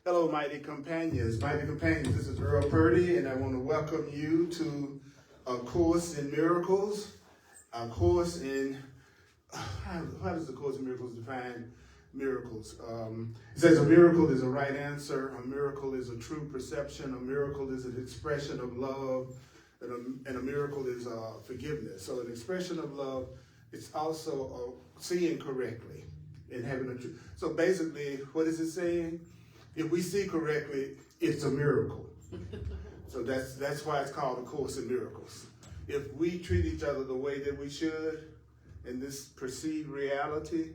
Hello, mighty companions. Mighty companions, this is Earl Purdy, and I want to welcome you to A Course in Miracles. A course in, how does the Course in Miracles define miracles? It says a miracle is a right answer, a miracle is a true perception, a miracle is an expression of love, and a miracle is forgiveness. So an expression of love is also seeing correctly and having a truth. So basically, what is it saying? If we see correctly, it's a miracle. So that's why it's called A Course in Miracles. If we treat each other the way that we should in this perceived reality,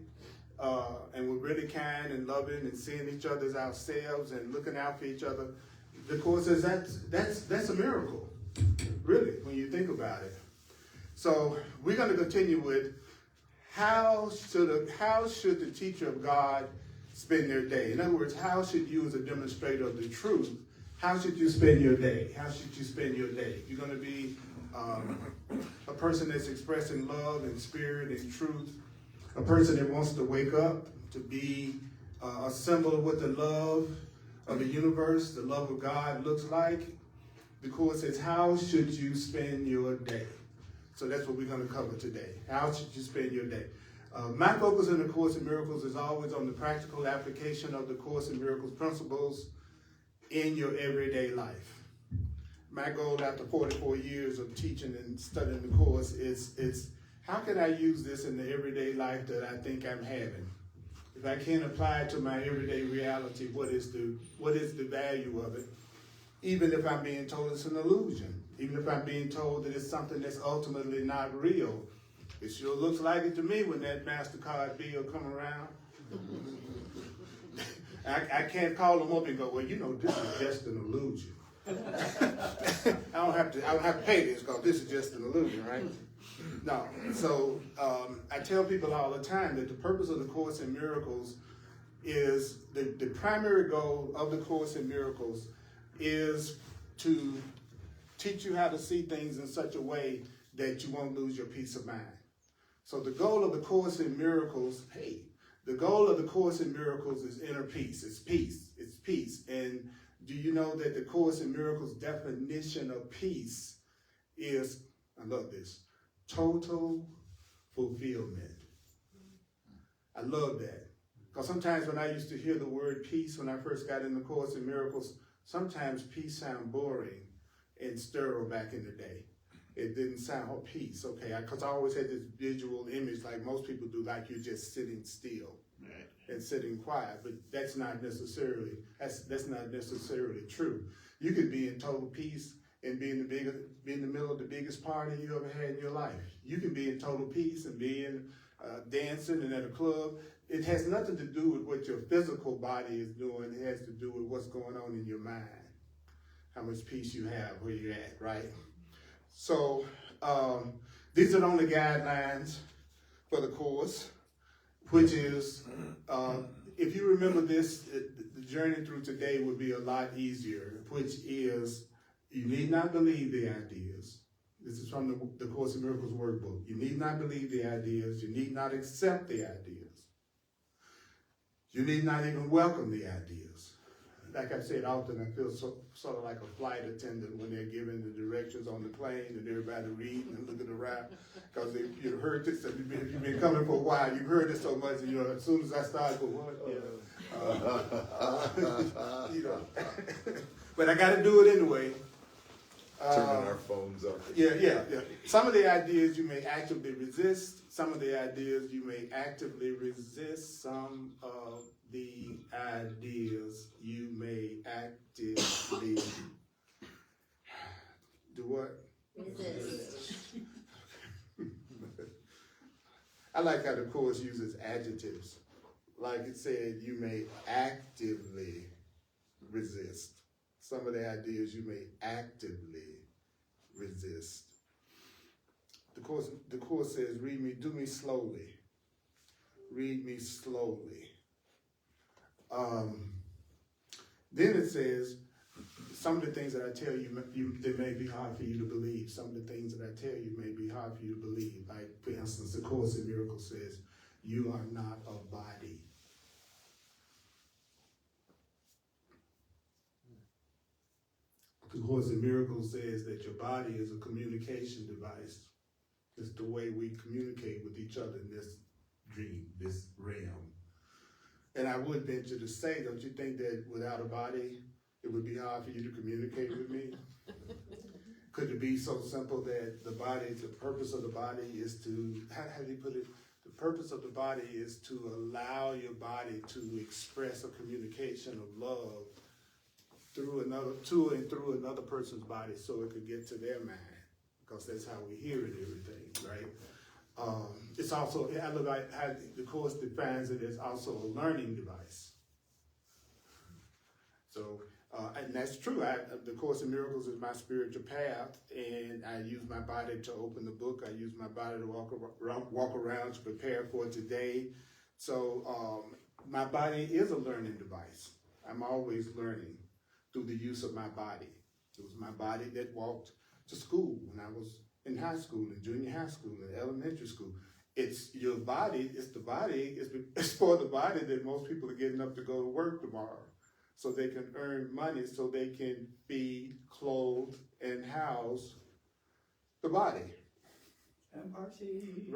and we're really kind and loving and seeing each other as ourselves and looking out for each other, the Course says that's a miracle, really, when you think about it. So we're going to continue with how should the teacher of God spend their day? In other words, how should you, as a demonstrator of the truth, how should you spend your day? How should you spend your day? You're going to be a person that's expressing love and spirit and truth, a person that wants to wake up to be a symbol of what the love of the universe, the love of God looks like. The Course says, how should you spend your day? So that's what we're going to cover today. How should you spend your day? My focus in the Course in Miracles is always on the practical application of the Course in Miracles principles in your everyday life. My goal after 44 years of teaching and studying the Course is how can I use this in the everyday life that I think I'm having? If I can't apply it to my everyday reality, what is the value of it? Even if I'm being told it's an illusion, even if I'm being told that it's something that's ultimately not real, it sure looks like it to me when that MasterCard bill come around. I can't call them up and go, well, you know, this is just an illusion. I don't have to pay this because this is just an illusion, right? No. So I tell people all the time that the purpose of the Course in Miracles is the primary goal of the Course in Miracles is to teach you how to see things in such a way that you won't lose your peace of mind. So the goal of the Course in Miracles, the goal of the Course in Miracles is inner peace. It's peace. It's peace. And do you know that the Course in Miracles definition of peace is, I love this, total fulfillment. I love that. Because sometimes when I used to hear the word peace when I first got in the Course in Miracles, sometimes peace sounded boring and sterile back in the day. It didn't sound, peace, okay. Because I always had this visual image like most people do, like you're just sitting still and sitting quiet. But that's not necessarily true. You could be in total peace and be in the middle of the biggest party you ever had in your life. You can be in total peace and be in dancing and at a club. It has nothing to do with what your physical body is doing. It has to do with what's going on in your mind, how much peace you have where you're at, right? So these are the only guidelines for the Course, which is, if you remember this, the journey through today would be a lot easier, which is, you need not believe the ideas. This is from the Course in Miracles workbook. You need not believe the ideas. You need not accept the ideas. You need not even welcome the ideas. Like I said often, I feel sort of like a flight attendant when they're giving the directions on the plane and everybody reading and looking around. Because you've heard this, if you've been coming for a while, you've heard it so much, and as soon as I start, go, what? But I got to do it anyway. Turning our phones up. Yeah. Some of the ideas you may actively resist. Some of the ideas you may actively resist. Some of the ideas you may actively do what? Resist. I like how the Course uses adjectives. Like it said, you may actively resist. Some of the ideas you may actively resist. The Course says, do me slowly. Read me slowly. Then it says, some of the things that I tell you, they may be hard for you to believe. Some of the things that I tell you may be hard for you to believe. Like, for instance, the Course in Miracles says, you are not a body. Course in Miracles says that your body is a communication device. It's the way we communicate with each other in this dream, this realm. And I would venture to say, don't you think that without a body, it would be hard for you to communicate with me? Could it be so simple that the body, the purpose of the body is to, how do you put it? The purpose of the body is to allow your body to express a communication of love through another person's body so it could get to their mind, because that's how we hear it, everything, right? It's also, I look like how the Course defines it as also a learning device. So, and that's true. The Course in Miracles is my spiritual path, and I use my body to open the book. I use my body to walk around to prepare for today. So my body is a learning device. I'm always learning through the use of my body. It was my body that walked to school when I was in high school, in junior high school, in elementary school. It's your body, it's for the body that most people are getting up to go to work tomorrow, so they can earn money, so they can feed, clothe, and house the body. And party.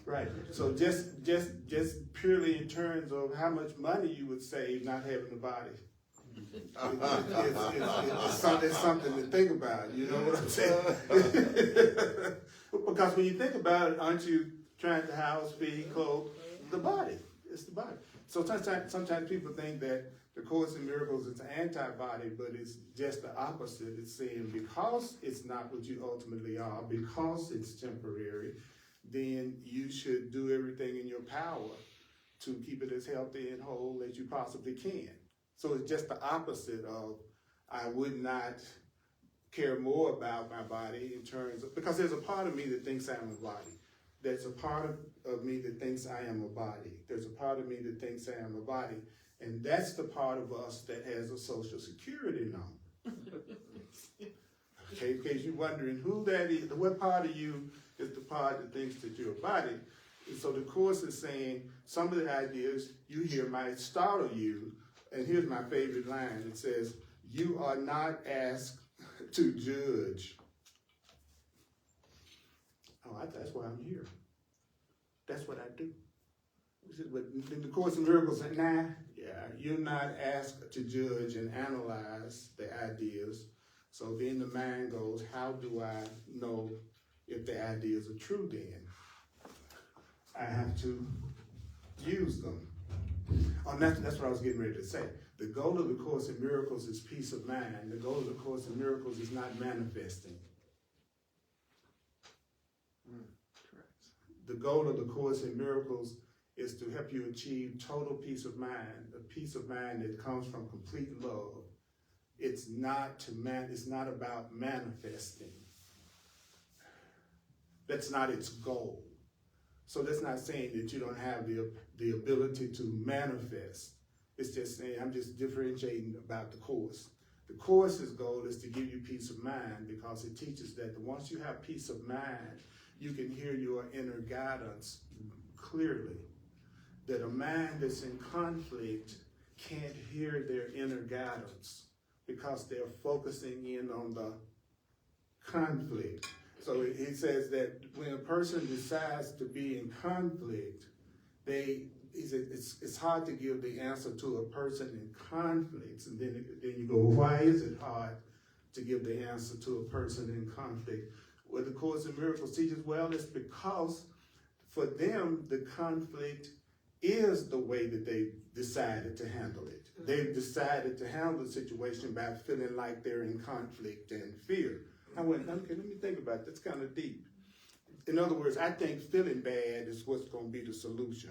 Right. So just purely in terms of how much money you would save not having a body. It's something to think about, you know what I'm saying? Because when you think about it, aren't you trying to house, feed, clothe the body? It's the body. So sometimes people think that the Course in Miracles is anti-body, but it's just the opposite. It's saying because it's not what you ultimately are, because it's temporary, then you should do everything in your power to keep it as healthy and whole as you possibly can. So it's just the opposite of, I would not care more about my body in terms of, because there's a part of me that thinks I'm a body. There's a part of me that thinks I am a body. There's a part of me that thinks I am a body. And that's the part of us that has a social security number. Okay, in case you're wondering who that is, what part of you is the part that thinks that you're a body. And so the Course is saying some of the ideas you hear might startle you. And here's my favorite line. It says, you are not asked to judge. Oh, that's why I'm here. That's what I do. But in the Course in Miracles, you're not asked to judge and analyze the ideas. So then the mind goes, how do I know if the ideas are true then? I have to use them. Oh, that's what I was getting ready to say. The goal of the Course in Miracles is peace of mind. The goal of the Course in Miracles is not manifesting. Correct. The goal of the Course in Miracles is to help you achieve total peace of mind, a peace of mind that comes from complete love. It's not about manifesting. That's not its goal. So that's not saying that you don't have the ability to manifest. It's just saying, I'm just differentiating about the Course. The Course's goal is to give you peace of mind, because it teaches that once you have peace of mind, you can hear your inner guidance clearly. That a mind that's in conflict can't hear their inner guidance because they're focusing in on the conflict. So he says that when a person decides to be in conflict, it's hard to give the answer to a person in conflict. And then you go, why is it hard to give the answer to a person in conflict? Well, the Course in Miracles teaches, well, it's because for them, the conflict is the way that they decided to handle it. They've decided to handle the situation by feeling like they're in conflict and fear. I went, okay, let me think about it. That's kind of deep. In other words, I think feeling bad is what's going to be the solution.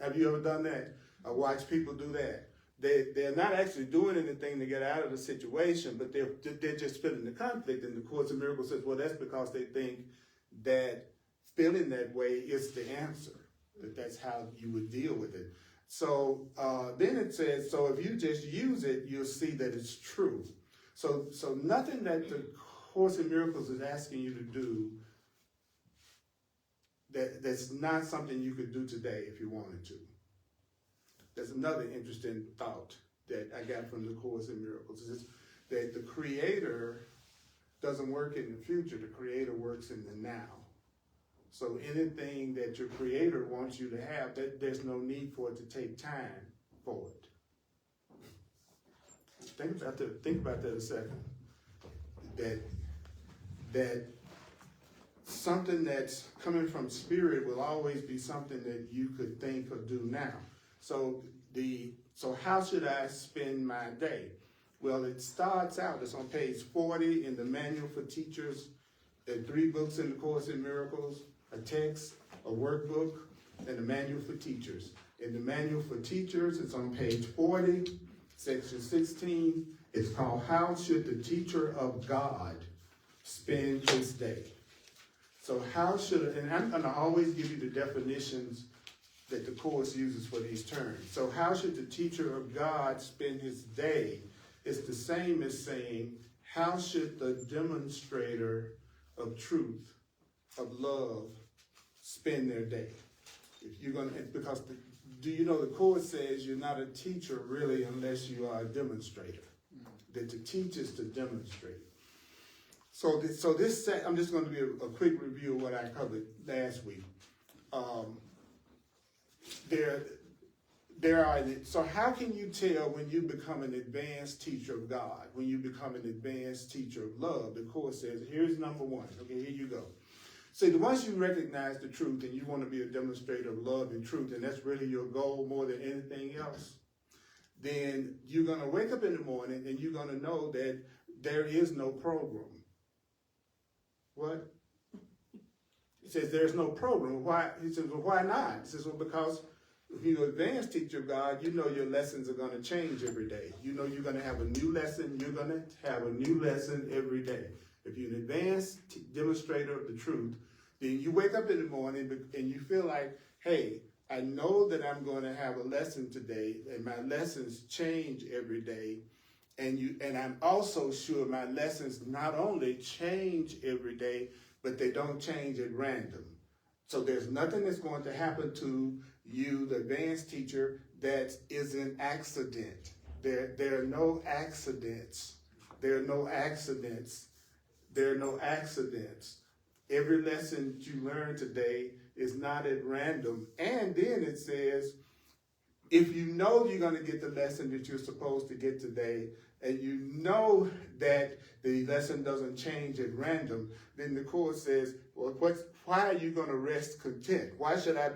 Have you ever done that? I watch people do that. They're not actually doing anything to get out of the situation, but they're just feeling the conflict. And the Course in Miracles says, well, that's because they think that feeling that way is the answer, that's how you would deal with it. So then it says, so if you just use it, you'll see that it's true. So nothing that the Course in Miracles is asking you to do that's not something you could do today if you wanted to. There's another interesting thought that I got from the Course in Miracles is that the Creator doesn't work in the future. The Creator works in the now. So anything that your Creator wants you to have, there's no need for it to take time for it. Think about that a second. That something that's coming from spirit will always be something that you could think or do now. So how should I spend my day? Well, it starts out, it's on page 40 in the Manual for Teachers. There are 3 books in the Course in Miracles, a text, a workbook, and a Manual for Teachers. In the Manual for Teachers, it's on page 40, section 16. It's called, How Should the Teacher of God Spend His Day? So how should, and I'm going to always give you the definitions that the Course uses for these terms. So how should the teacher of God spend his day? It's the same as saying, how should the demonstrator of truth, of love, spend their day? If you're going to, because do you know the Course says you're not a teacher really unless you are a demonstrator. That to teach is to demonstrate. So this I'm just going to do a quick review of what I covered last week. So how can you tell when you become an advanced teacher of God, when you become an advanced teacher of love? The Course says, here's number 1. Okay, here you go. See, once you recognize the truth and you want to be a demonstrator of love and truth, and that's really your goal more than anything else, then you're going to wake up in the morning and you're going to know that there is no program. What? He says there's no program. Why? He says, well, why not? He says, well, because if you're an advanced teacher of God, you know your lessons are going to change every day. You know you're going to have a new lesson. You're going to have a new lesson every day. If you're an advanced demonstrator of the truth, then you wake up in the morning and you feel like, hey, I know that I'm going to have a lesson today, and my lessons change every day. And I'm also sure my lessons not only change every day, but they don't change at random. So there's nothing that's going to happen to you, the advanced teacher, that is an accident. There are no accidents. There are no accidents. There are no accidents. Every lesson you learn today is not at random. And then it says, if you know you're going to get the lesson that you're supposed to get today, and you know that the lesson doesn't change at random, then the Course says, well, why are you going to rest content? Why should I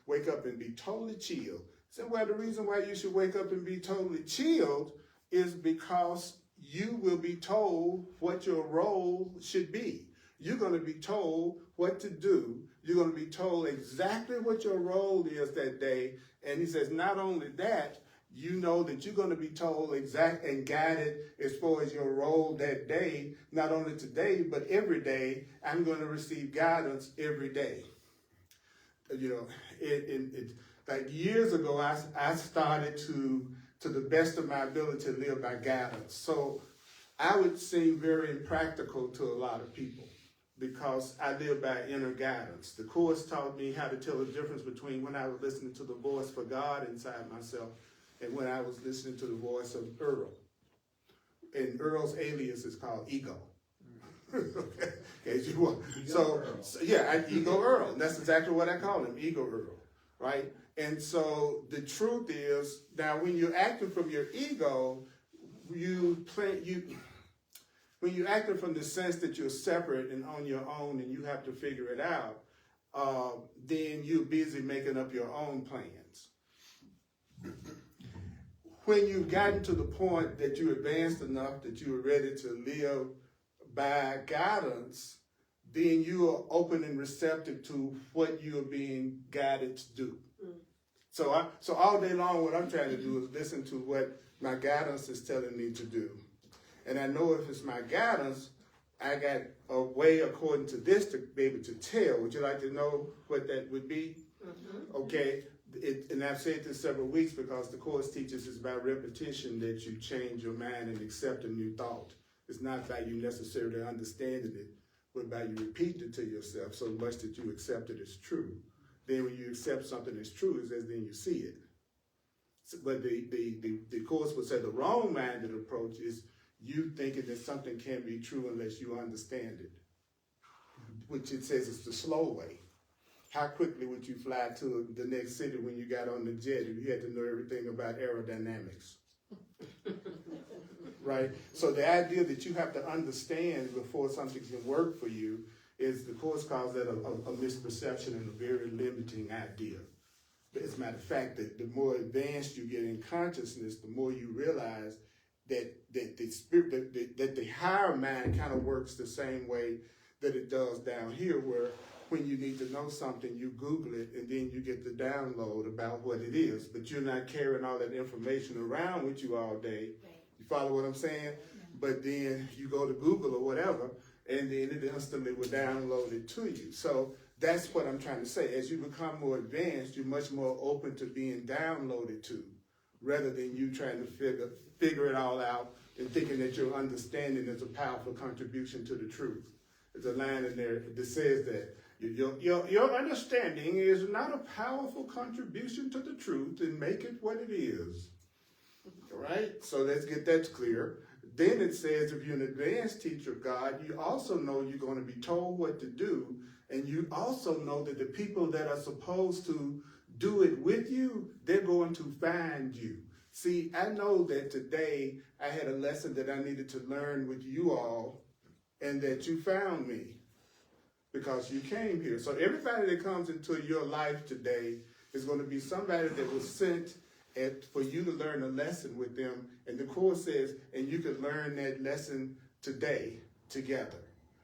wake up and be totally chilled? So, well, the reason why you should wake up and be totally chilled is because you will be told what your role should be. You're going to be told what to do. You're going to be told exactly what your role is that day. And he says, not only that, you know that you're going to be told exact and guided as far as your role that day, not only today, but every day. I'm going to receive guidance every day. You know, like years ago, I started to the best of my ability to live by guidance. So I would seem very impractical to a lot of people because I live by inner guidance. The Course taught me how to tell the difference between when I was listening to the voice for God inside myself and when I was listening to the voice of Earl. And Earl's alias is called Ego. Okay, as you want. So Ego Earl. And that's exactly what I call him, Ego Earl, right? And so the truth is, now when you're acting from your ego, when you're acting from the sense that you're separate and on your own and you have to figure it out, then you're busy making up your own plans. When you've gotten to the point that you're advanced enough that you are ready to live by guidance, then you are open and receptive to what you are being guided to do. So all day long, what I'm trying to do is listen to what my guidance is telling me to do. And I know if it's my guidance, I got a way according to this to be able to tell. Would you like to know what that would be? Mm-hmm. Okay. And I've said this several weeks because the Course teaches it's by repetition that you change your mind and accept a new thought. It's not by you necessarily understanding it, but by you repeating it to yourself so much that you accept it as true. Then when you accept something as true, it's as then you see it. But the course would say the wrong-minded approach is you thinking that something can't be true unless you understand it, which it says it's the slow way. How quickly would you fly to the next city when you got on the jet if you had to know everything about aerodynamics? Right? So the idea that you have to understand before something can work for you is, the course calls that a misperception and a very limiting idea. But as a matter of fact, that the more advanced you get in consciousness, the more you realize that the spirit, that the higher mind kind of works the same way that it does down here, where when you need to know something, you Google it and then you get the download about what it is. But you're not carrying all that information around with you all day. You follow what I'm saying? But then you go to Google or whatever, and then it instantly will download it to you. So that's what I'm trying to say. As you become more advanced, you're much more open to being downloaded to, rather than you trying to figure it all out and thinking that your understanding is a powerful contribution to the truth. There's a line in there that says that your understanding is not a powerful contribution to the truth, and make it what it is. All right? So let's get that clear. Then it says, if you're an advanced teacher of God, you also know you're going to be told what to do, and you also know that the people that are supposed to do it with you, they're going to find you. See, I know that today I had a lesson that I needed to learn with you all, and that you found me because you came here. So everybody that comes into your life today is going to be somebody that was sent for you to learn a lesson with them. And the course says, and you could learn that lesson today together.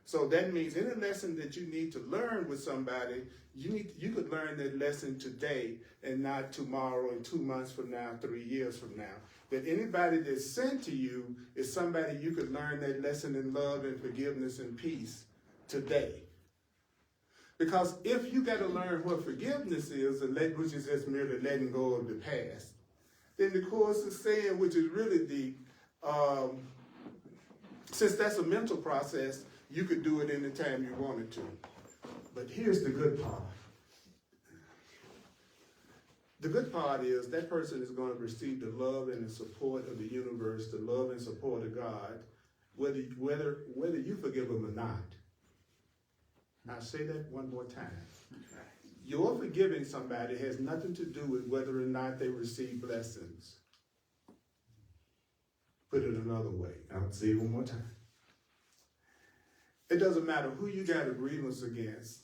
So that means any lesson that you need to learn with somebody, you could learn that lesson today and not tomorrow and 2 months from now, 3 years from now. That anybody that's sent to you is somebody you could learn that lesson in love and forgiveness and peace today. Because if you got to learn what forgiveness is, which is just merely letting go of the past, then the course is saying, which is really deep, since that's a mental process, you could do it anytime you wanted to. But here's the good part. The good part is that person is going to receive the love and the support of the universe, the love and support of God, whether you forgive them or not. I'll say that one more time. Your forgiving somebody has nothing to do with whether or not they receive blessings. Put it another way. I'll say it one more time. It doesn't matter who you got a grievance against,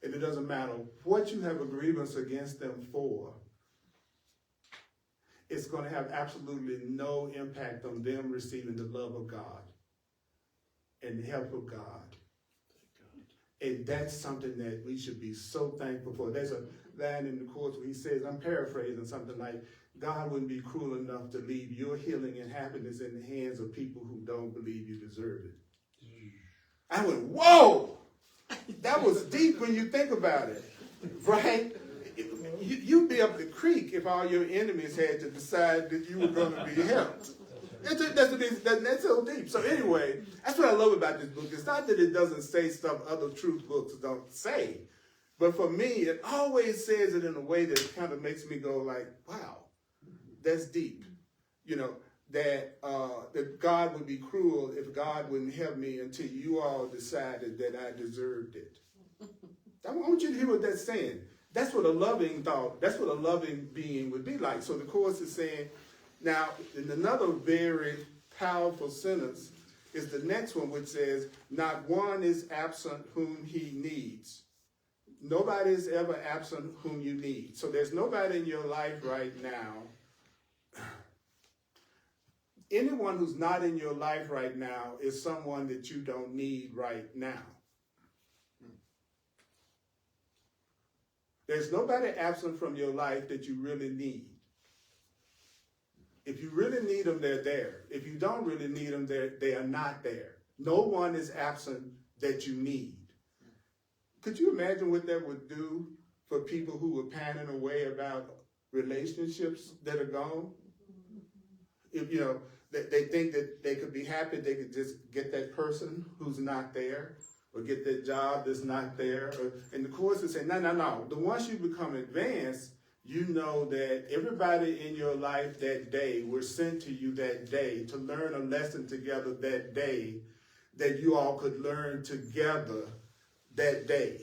and it doesn't matter what you have a grievance against them for. It's going to have absolutely no impact on them receiving the love of God and the help of God. And that's something that we should be so thankful for. There's a line in the course where he says, I'm paraphrasing something like, God wouldn't be cruel enough to leave your healing and happiness in the hands of people who don't believe you deserve it. I went, whoa! That was deep when you think about it, right? You'd be up the creek if all your enemies had to decide that you were going to be helped. That's so deep. So anyway, that's what I love about this book. It's not that it doesn't say stuff other truth books don't say, but for me, it always says it in a way that kind of makes me go like, wow, that's deep. You know, that God would be cruel if God wouldn't help me until you all decided that I deserved it. I want you to hear what that's saying. That's what a loving thought, that's what a loving being would be like. So the Course is saying, now, in another very powerful sentence is the next one, which says, not one is absent whom he needs. Nobody is ever absent whom you need. So there's nobody in your life right now. Anyone who's not in your life right now is someone that you don't need right now. There's nobody absent from your life that you really need. If you really need them, they're there. If you don't really need them, they are not there. No one is absent that you need. Could you imagine what that would do for people who were panning away about relationships that are gone? If, you know, they think that they could be happy, they could just get that person who's not there, or get that job that's not there. And the Course is saying, no. The once you become advanced, you know that everybody in your life that day were sent to you that day to learn a lesson together that day that you all could learn together that day.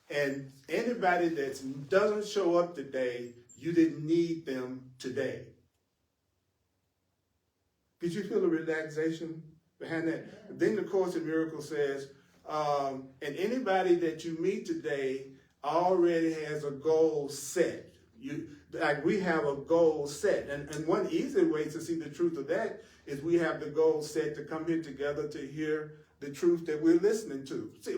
And anybody that doesn't show up today, you didn't need them today. Did you feel the relaxation behind that? Then the Course in Miracles says, and anybody that you meet today already has a goal set. Like we have a goal set. And one easy way to see the truth of that is we have the goal set to come here together to hear the truth that we're listening to. See,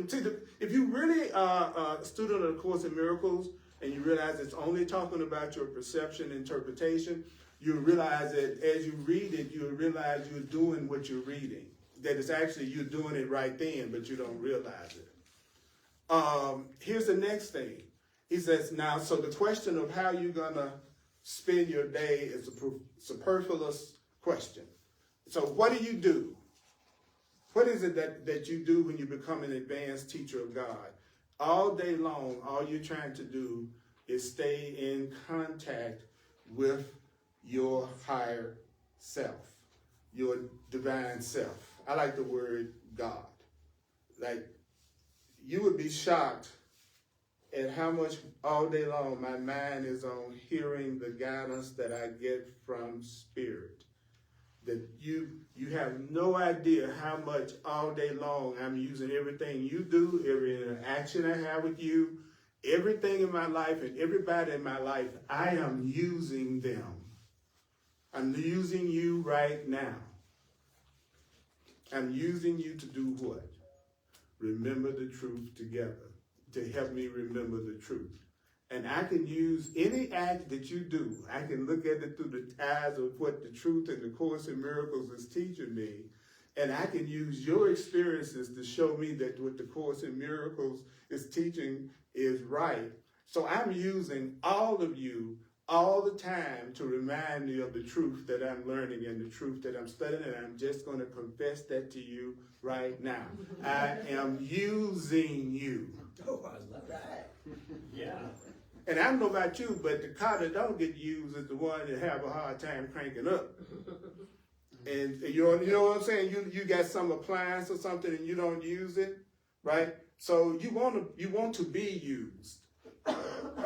if you really are a student of the Course in Miracles and you realize it's only talking about your perception, interpretation, you realize that as you read it, you realize you're doing what you're reading. That it's actually you're doing it right then, but you don't realize it. Here's the next thing. He says, now, so the question of how you're going to spend your day is a superfluous question. So what do you do? What is it that you do when you become an advanced teacher of God? All day long, all you're trying to do is stay in contact with your higher self, your divine self. I like the word God. Like, you would be shocked at how much all day long my mind is on hearing the guidance that I get from Spirit. That you have no idea how much all day long I'm using everything you do, every interaction I have with you, everything in my life and everybody in my life, I am using them. I'm using you right now. I'm using you to do what? Remember the truth together, to help me remember the truth. And I can use any act that you do. I can look at it through the eyes of what the truth and the Course in Miracles is teaching me. And I can use your experiences to show me that what the Course in Miracles is teaching is right. So I'm using all of you all the time to remind me of the truth that I'm learning and the truth that I'm studying, and I'm just going to confess that to you right now. I am using you. Oh, I love that. Yeah. And I don't know about you, but the car that don't get used is the one that have a hard time cranking up. And you know what I'm saying? You got some appliance or something and you don't use it, right? So you want to be used.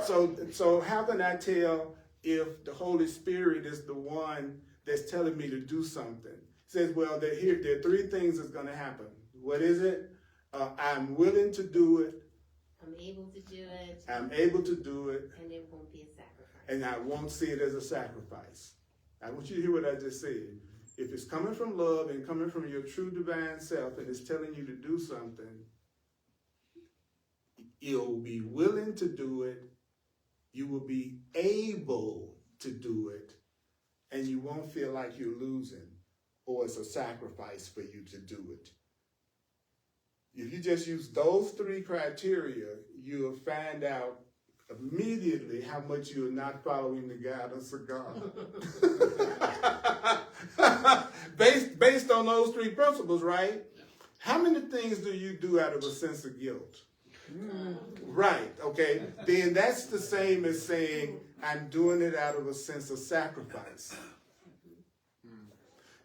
So how can I tell if the Holy Spirit is the one that's telling me to do something? It says, well, there are three things that's going to happen. What is it? I'm willing to do it. I'm able to do it. I'm able to do it. And it won't be a sacrifice. And I won't see it as a sacrifice. I want you to hear what I just said. If it's coming from love and coming from your true divine self and it's telling you to do something, you'll be willing to do it, you will be able to do it, and you won't feel like you're losing or it's a sacrifice for you to do it. If you just use those three criteria, you'll find out immediately how much you're not following the guidance of God. based on those three principles, right? How many things do you do out of a sense of guilt? Right, okay. Then that's the same as saying, I'm doing it out of a sense of sacrifice.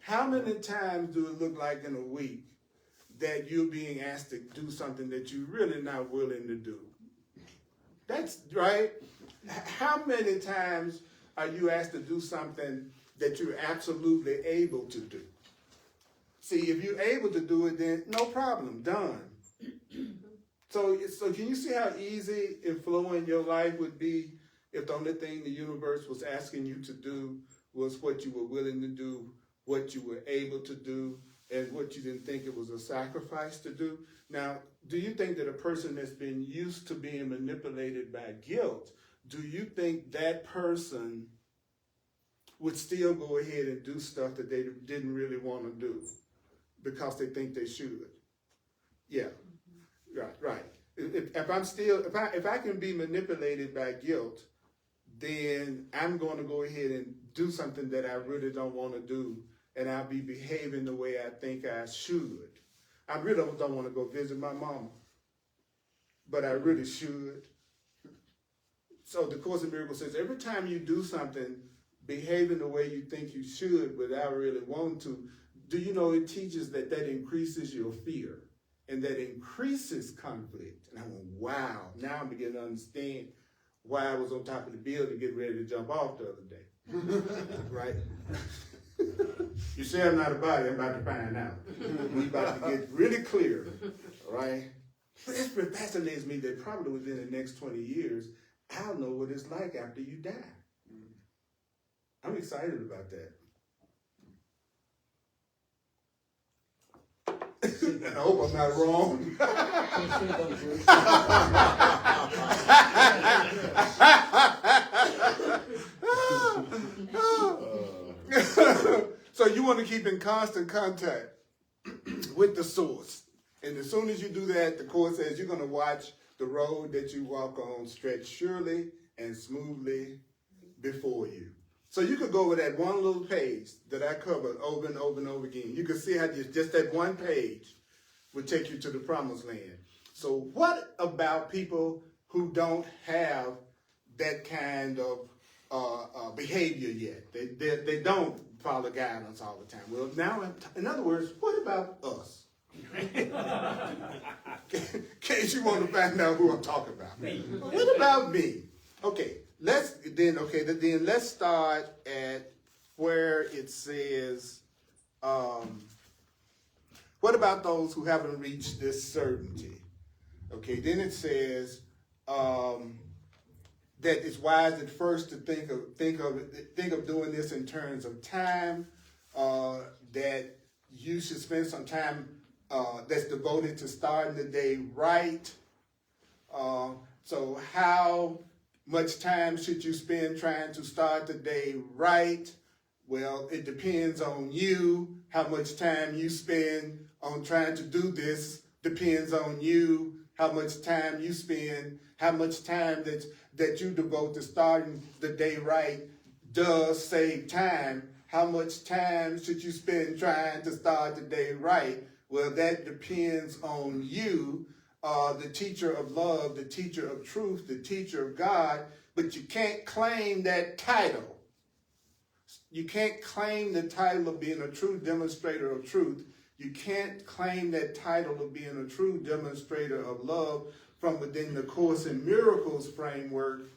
How many times do it look like in a week that you're being asked to do something that you're really not willing to do? That's right. How many times are you asked to do something that you're absolutely able to do? See, if you're able to do it, then no problem, done. So can you see how easy and flowing your life would be if the only thing the universe was asking you to do was what you were willing to do, what you were able to do, and what you didn't think it was a sacrifice to do? Now, do you think that a person that's been used to being manipulated by guilt, do you think that person would still go ahead and do stuff that they didn't really want to do because they think they should? Yeah, right. If I can be manipulated by guilt, then I'm going to go ahead and do something that I really don't want to do, and I'll be behaving the way I think I should. I really don't want to go visit my mama, but I really should. So the Course in Miracles says every time you do something, behaving the way you think you should without really wanting to, do you know it teaches that increases your fear and that increases conflict. And I went, wow, now I'm beginning to understand why I was on top of the building getting ready to jump off the other day. Right? You say I'm not a body, I'm about to find out. We're about to get really clear, all right? It fascinates me that probably within the next 20 years, I'll know what it's like after you die. I'm excited about that. I hope I'm not wrong. So you want to keep in constant contact with the source. And as soon as you do that, the Course says you're going to watch the road that you walk on stretch surely and smoothly before you. So you could go over that one little page that I covered over and over and over again. You could see how just that one page would take you to the promised land. So what about people who don't have that kind of behavior yet? They don't follow guidance all the time. Well, now, in other words, what about us? In case you want to find out who I'm talking about. What about me? Okay, let's start at where it says, what about those who haven't reached this certainty? Okay, then it says that it's wise at first to think of doing this in terms of time, that you should spend some time that's devoted to starting the day right. So how much time should you spend trying to start the day right? Well, it depends on you. How much time you spend on trying to do this depends on you. How much time you spend, how much time that you devote to starting the day right does save time. How much time should you spend trying to start the day right? Well, that depends on you, the teacher of love, the teacher of truth, the teacher of God, but you can't claim that title. You can't claim the title of being a true demonstrator of truth. You can't claim that title of being a true demonstrator of love from within the Course in Miracles framework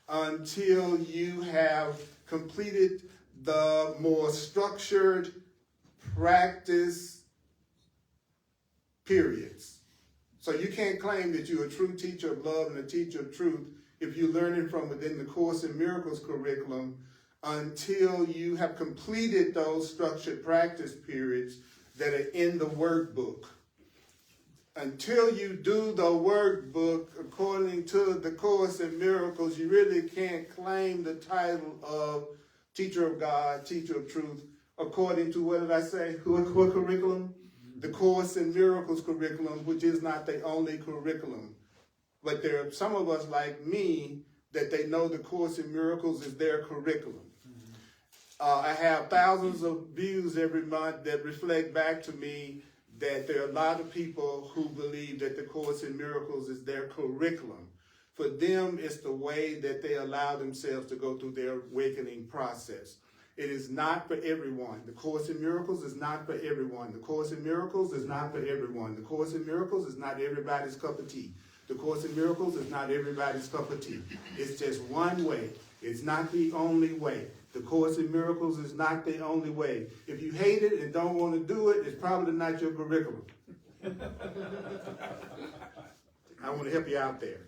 until you have completed the more structured practice periods. So you can't claim that you're a true teacher of love and a teacher of truth if you're learning from within the Course in Miracles curriculum until you have completed those structured practice periods that are in the workbook. Until you do the workbook according to the Course in Miracles, you really can't claim the title of teacher of God, teacher of truth, according to, what did I say, what curriculum? The Course in Miracles curriculum, which is not the only curriculum. But there are some of us like me that they know the Course in Miracles is their curriculum. I have thousands of views every month that reflect back to me that there are a lot of people who believe that the Course in Miracles is their curriculum. For them, it's the way that they allow themselves to go through their awakening process. It is not for everyone. The Course in Miracles is not for everyone. The Course in Miracles is not for everyone. The Course in Miracles is not everybody's cup of tea. The Course in Miracles is not everybody's cup of tea. It's just one way. It's not the only way. The Course in Miracles is not the only way. If you hate it and don't want to do it, it's probably not your curriculum. I want to help you out there.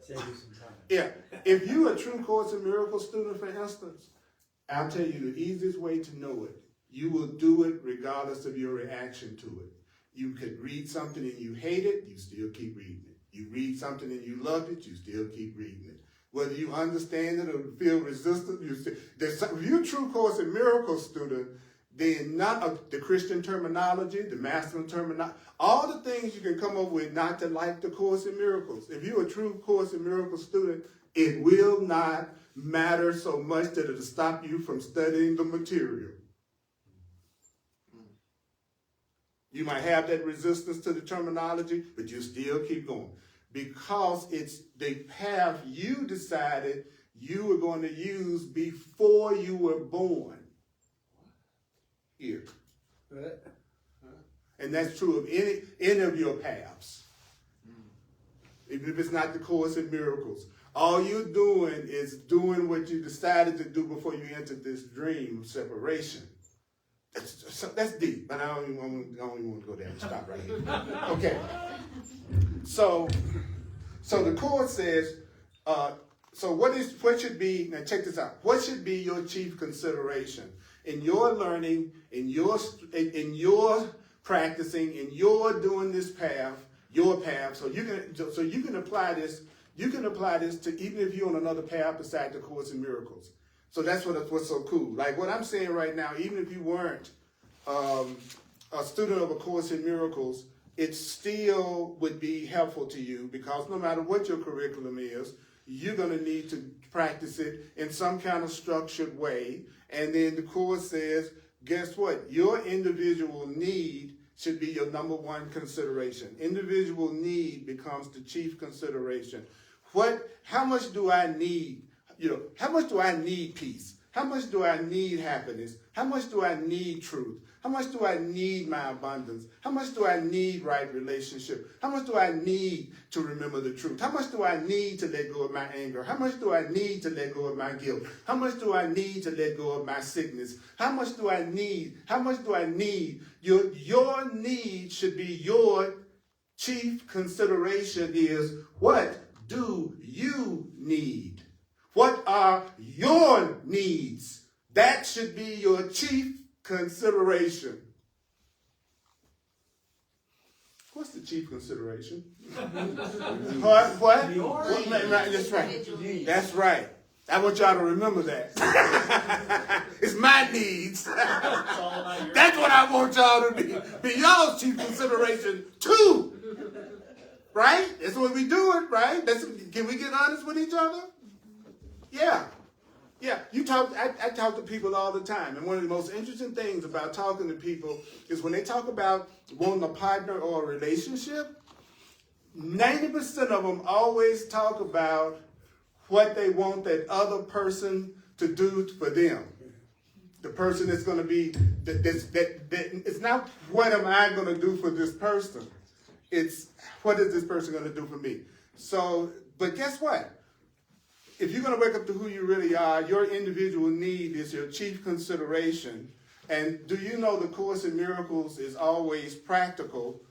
Save you some time. Yeah. If you're a true Course in Miracles student, for instance, I'll tell you the easiest way to know it. You will do it regardless of your reaction to it. You could read something and you hate it, you still keep reading it. You read something and you loved it, you still keep reading it. Whether you understand it or feel resistant, if you're a true Course in Miracles student, then not of the Christian terminology, the masculine terminology, all the things you can come up with not to like the Course in Miracles. If you're a true Course in Miracles student, it will not matter so much that it'll stop you from studying the material. You might have that resistance to the terminology, but you still keep going. because it's the path you decided you were going to use before you were born. Here. And that's true of any of your paths. Even if it's not the Course in Miracles. All you're doing is doing what you decided to do before you entered this dream of separation. That's deep, but I don't even want to go there. Stop right here. Okay. So the Course says, so what should be, now check this out, what should be your chief consideration in your learning, in your practicing, in your doing this path, your path, so you can apply this. You can apply this to even if you're on another path beside the Course in Miracles. So that's what's so cool. Like what I'm saying right now, even if you weren't a student of A Course in Miracles, it still would be helpful to you because no matter what your curriculum is, you're going to need to practice it in some kind of structured way. And then the Course says, guess what? Your individual need should be your number one consideration. Individual need becomes the chief consideration. How much do I need? How much do I need peace? How much do I need happiness? How much do I need truth? How much do I need my abundance? How much do I need right relationship? How much do I need to remember the truth? How much do I need to let go of my anger? How much do I need to let go of my guilt? How much do I need to let go of my sickness? How much do I need? How much do I need? Your need should be your chief consideration is, what do you need? What are your needs? That should be your chief consideration. What's the chief consideration? What? That's right. That's right. I want y'all to remember that. It's my needs. That's what I want y'all to be y'all's chief consideration too. Right? That's what we do it, right? Can we get honest with each other? Yeah. Yeah, I talk to people all the time, and one of the most interesting things about talking to people is when they talk about wanting a partner or a relationship, 90% of them always talk about what they want that other person to do for them. The person is going to be, it's not what am I going to do for this person, it's what is this person going to do for me. So, but guess what? If you're going to wake up to who you really are, your individual need is your chief consideration. And do you know the Course in Miracles is always practical?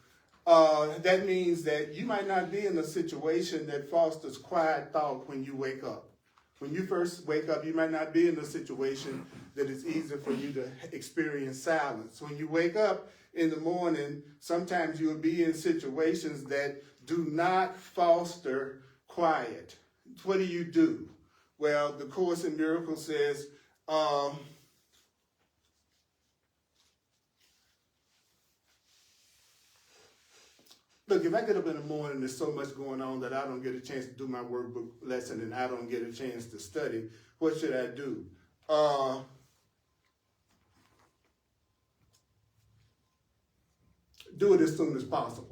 That means that you might not be in a situation that fosters quiet thought when you wake up. When you first wake up, you might not be in a situation that is easy for you to experience silence. When you wake up in the morning, sometimes you'll be in situations that do not foster quiet. What do? Well, the Course in Miracles says, look, if I get up in the morning, there's so much going on that I don't get a chance to do my workbook lesson and I don't get a chance to study, what should I do? Do it as soon as possible.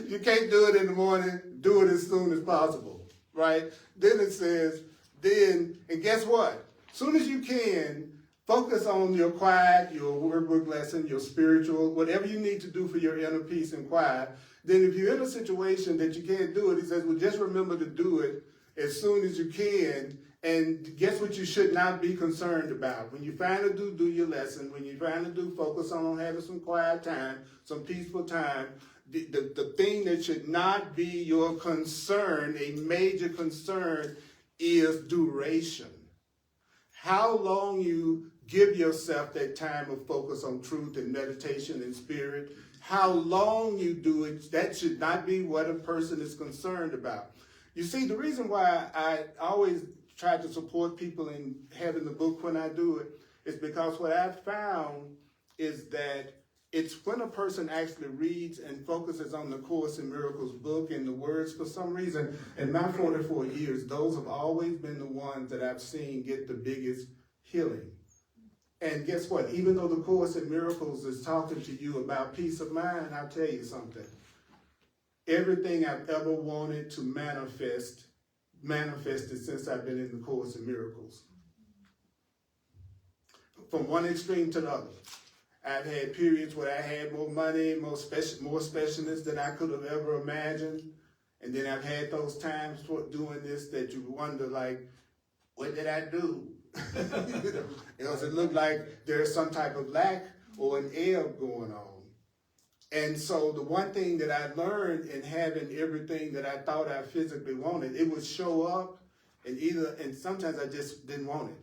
You can't do it in the morning, do it as soon as possible, right? Then it says, and guess what? As soon as you can, focus on your quiet, your workbook lesson, your spiritual, whatever you need to do for your inner peace and quiet. Then if you're in a situation that you can't do it, he says, well, just remember to do it as soon as you can. And guess what you should not be concerned about? When you finally do your lesson, when you finally do focus on having some quiet time, some peaceful time, the thing that should not be your concern, a major concern, is duration. How long you give yourself that time of focus on truth and meditation and spirit, how long you do it, that should not be what a person is concerned about. You see, the reason why I always try to support people in having the book when I do it is because what I've found is that it's when a person actually reads and focuses on the Course in Miracles book and the words, for some reason, in my 44 years, those have always been the ones that I've seen get the biggest healing. And guess what? Even though the Course in Miracles is talking to you about peace of mind, I'll tell you something. Everything I've ever wanted to manifested since I've been in the Course in Miracles. From one extreme to the other. I've had periods where I had more money, more specialness than I could have ever imagined. And then I've had those times doing this that you wonder, like, what did I do? Because it looked like there's some type of lack or an ebb going on. And so the one thing that I learned in having everything that I thought I physically wanted, it would show up, and sometimes I just didn't want it.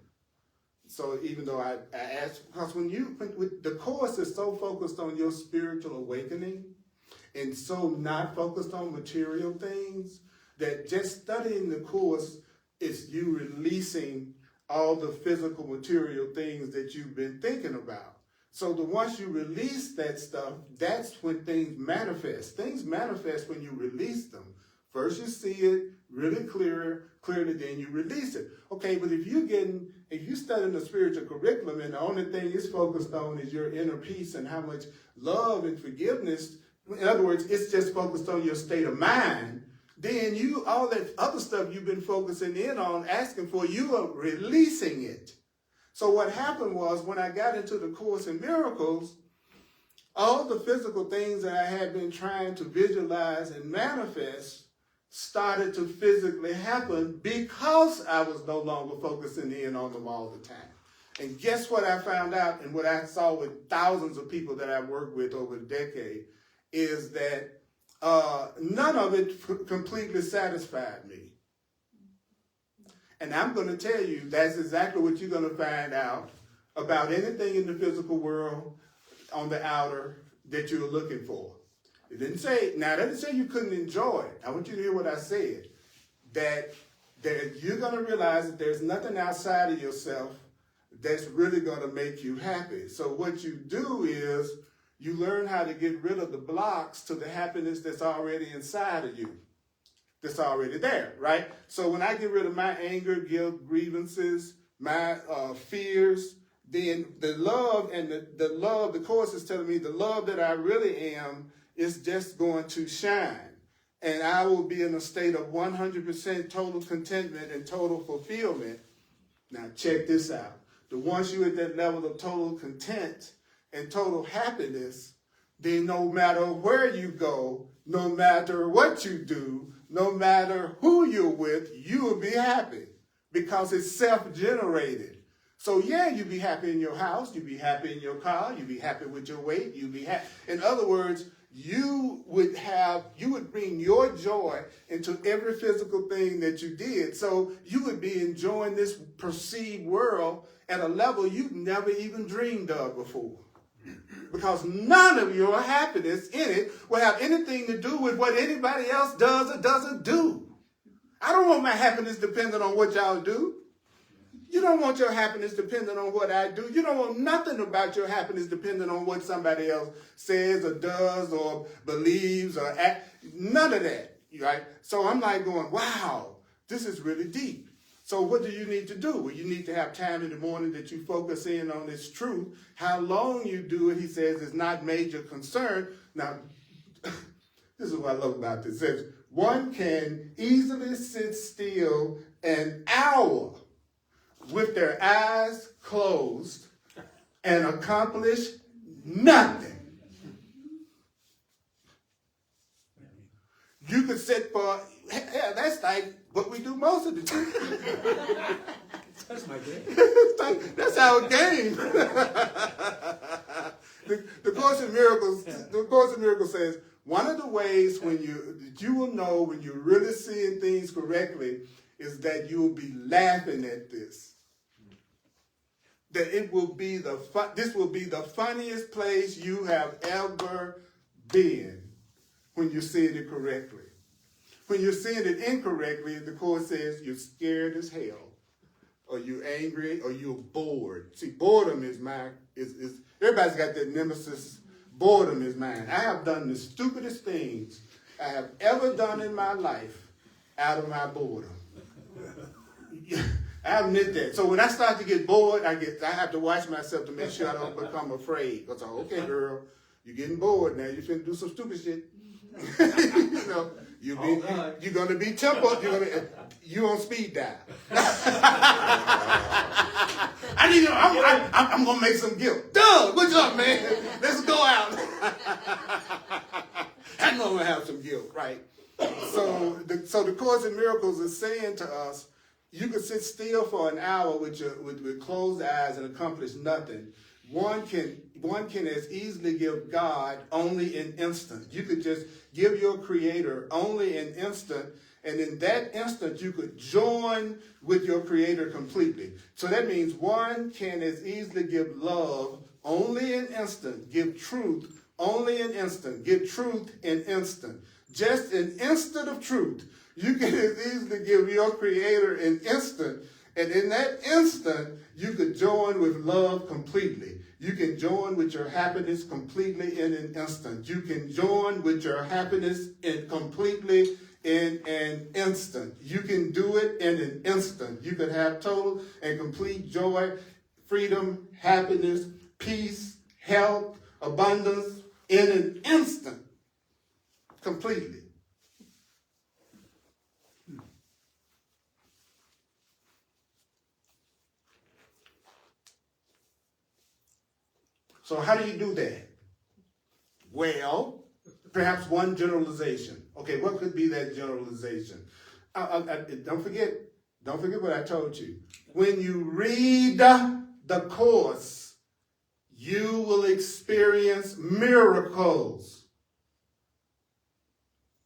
So even though I asked, because when the Course is so focused on your spiritual awakening and so not focused on material things, that just studying the Course is you releasing all the physical material things that you've been thinking about. So once you release that stuff, that's when things manifest. Things manifest when you release them. First you see it really clearly, then you release it. Okay, but if you study the spiritual curriculum and the only thing it's focused on is your inner peace and how much love and forgiveness, in other words, it's just focused on your state of mind, then all that other stuff you've been focusing in on, asking for, you are releasing it. So what happened was when I got into the Course in Miracles, all the physical things that I had been trying to visualize and manifest started to physically happen because I was no longer focusing in on them all the time. And guess what I found out, and what I saw with thousands of people that I've worked with over a decade, is that none of it completely satisfied me. And I'm going to tell you, that's exactly what you're going to find out about anything in the physical world on the outer that you're looking for. It didn't say, now that didn't say you couldn't enjoy it. I want you to hear what I said. That you're going to realize that there's nothing outside of yourself that's really going to make you happy. So what you do is you learn how to get rid of the blocks to the happiness that's already inside of you. That's already there, right? So when I get rid of my anger, guilt, grievances, my fears, then the love and the Course is telling me the love that I really am is just going to shine. And I will be in a state of 100% total contentment and total fulfillment. Now check this out. Once you're at that level of total content and total happiness, then no matter where you go, no matter what you do, no matter who you're with, you will be happy because it's self-generated. So yeah, you'll be happy in your house, you'll be happy in your car, you'll be happy with your weight, you'll be happy. In other words, you would bring your joy into every physical thing that you did. So you would be enjoying this perceived world at a level you've never even dreamed of before. Because none of your happiness in it will have anything to do with what anybody else does or doesn't do. I don't want my happiness dependent on what y'all do. You don't want your happiness dependent on what I do. You don't want nothing about your happiness dependent on what somebody else says or does or believes or acts. None of that, right? So I'm like going, wow, this is really deep. So what do you need to do? Well, you need to have time in the morning that you focus in on this truth. How long you do it, he says, is not major concern. Now, this is what I love about this. It says, one can easily sit still an hour with their eyes closed and accomplish nothing. You could sit for, hell, that's like what we do most of the time. That's my game. That's our game. The Course in Miracles says one of the ways that you will know when you're really seeing things correctly is that you will be laughing at this. That it will be this will be the funniest place you have ever been when you're seeing it correctly. When you're seeing it incorrectly, the Course says you're scared as hell, or you're angry, or you're bored. See, boredom is everybody's got that nemesis. Boredom is mine. I have done the stupidest things I have ever done in my life out of my boredom. I admit that. So when I start to get bored, I have to watch myself to make sure I don't become afraid. Because okay, girl, you're getting bored now. You're finna do some stupid shit. You know, you're gonna be tempered. You on speed dial. I'm gonna make some guilt. Doug, what's up, man? Let's go out. I'm gonna have some guilt, right? So the Course in Miracles is saying to us, you can sit still for an hour with closed eyes and accomplish nothing. One can as easily give God only an instant. You could just give your Creator only an instant, and in that instant you could join with your Creator completely. So that means one can as easily give love only an instant, give truth only an instant, give truth an instant. Just an instant of truth. You can as easily give your Creator an instant, and in that instant, you could join with love completely. You can join with your happiness completely in an instant. You can join with your happiness completely in an instant. You can do it in an instant. You could have total and complete joy, freedom, happiness, peace, health, abundance in an instant. Completely. So how do you do that? Well, perhaps one generalization. Okay, what could be that generalization? Don't forget what I told you. When you read the Course, you will experience miracles.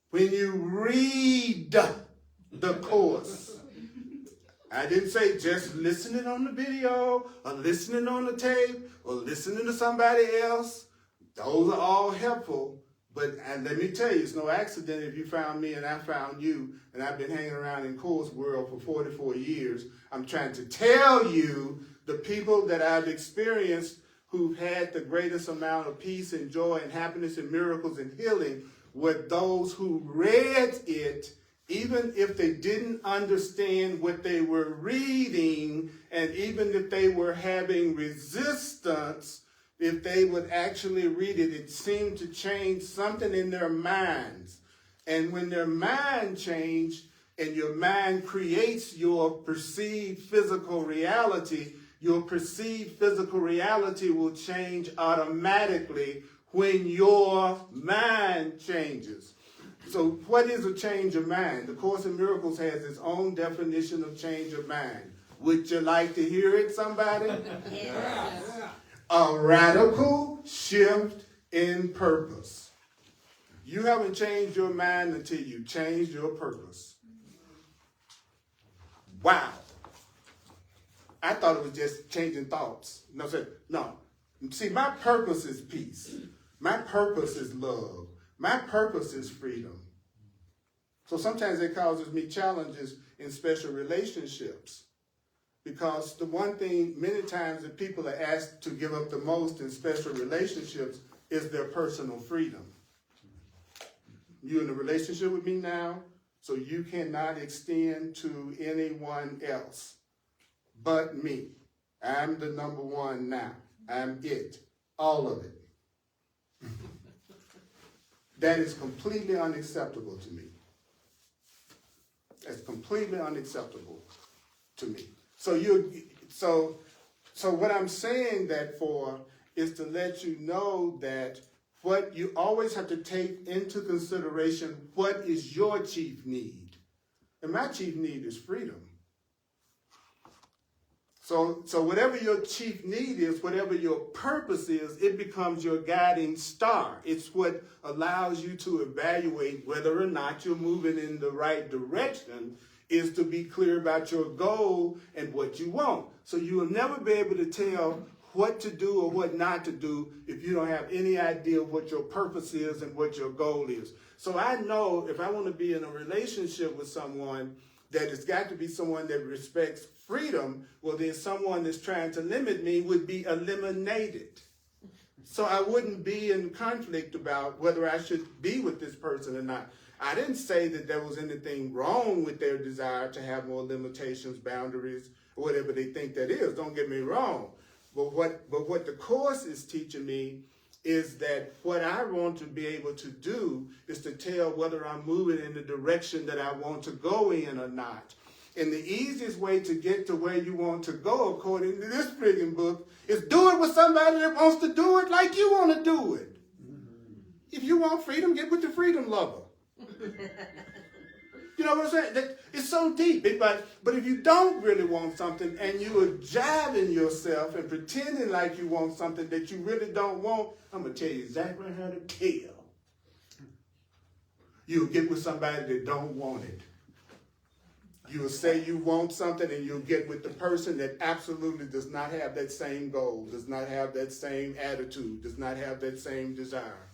When you read the Course, I didn't say just listening on the video or listening on the tape or listening to somebody else. Those are all helpful. But let me tell you, it's no accident if you found me and I found you, and I've been hanging around in Course world for 44 years. I'm trying to tell you the people that I've experienced who've had the greatest amount of peace and joy and happiness and miracles and healing were those who read it, even if they didn't understand what they were reading, and even if they were having resistance, if they would actually read it, it seemed to change something in their minds. And when their mind changed, and your mind creates your perceived physical reality, your perceived physical reality will change automatically when your mind changes. So what is a change of mind? The Course in Miracles has its own definition of change of mind. Would you like to hear it, somebody? Yes. A radical shift in purpose. You haven't changed your mind until you changed your purpose. Wow. I thought it was just changing thoughts. No. See, my purpose is peace. My purpose is love. My purpose is freedom. So sometimes it causes me challenges in special relationships, because the one thing many times that people are asked to give up the most in special relationships is their personal freedom. You're in a relationship with me now, so you cannot extend to anyone else but me. I'm the number one now. I'm it. All of it. That is completely unacceptable to me. That's completely unacceptable to me. So what I'm saying that for is to let you know that what you always have to take into consideration, what is your chief need? And my chief need is freedom. So whatever your chief need is, whatever your purpose is, it becomes your guiding star. It's what allows you to evaluate whether or not you're moving in the right direction, is to be clear about your goal and what you want. So you will never be able to tell what to do or what not to do if you don't have any idea of what your purpose is and what your goal is. So I know if I want to be in a relationship with someone, that it's got to be someone that respects freedom, well then someone that's trying to limit me would be eliminated. So I wouldn't be in conflict about whether I should be with this person or not. I didn't say that there was anything wrong with their desire to have more limitations, boundaries, or whatever they think that is. Don't get me wrong. But what the Course is teaching me is that what I want to be able to do is to tell whether I'm moving in the direction that I want to go in or not. And the easiest way to get to where you want to go, according to this friggin' book, is do it with somebody that wants to do it like you want to do it. If you want freedom, get with the freedom lover. You know what I'm saying? It's so deep. But if you don't really want something and you are jiving yourself and pretending like you want something that you really don't want, I'm going to tell you exactly how to tell. You'll get with somebody that don't want it. You'll say you want something and you'll get with the person that absolutely does not have that same goal, does not have that same attitude, does not have that same desire.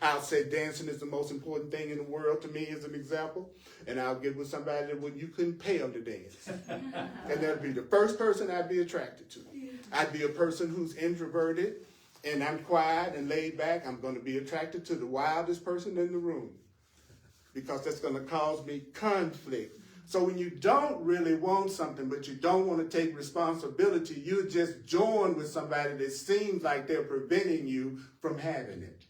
I'll say dancing is the most important thing in the world to me as an example, and I'll get with somebody that you couldn't pay them to dance. And that'll be the first person I'd be attracted to. I'd be a person who's introverted and I'm quiet and laid back. I'm going to be attracted to the wildest person in the room because that's going to cause me conflict. So when you don't really want something, but you don't want to take responsibility, you just join with somebody that seems like they're preventing you from having it.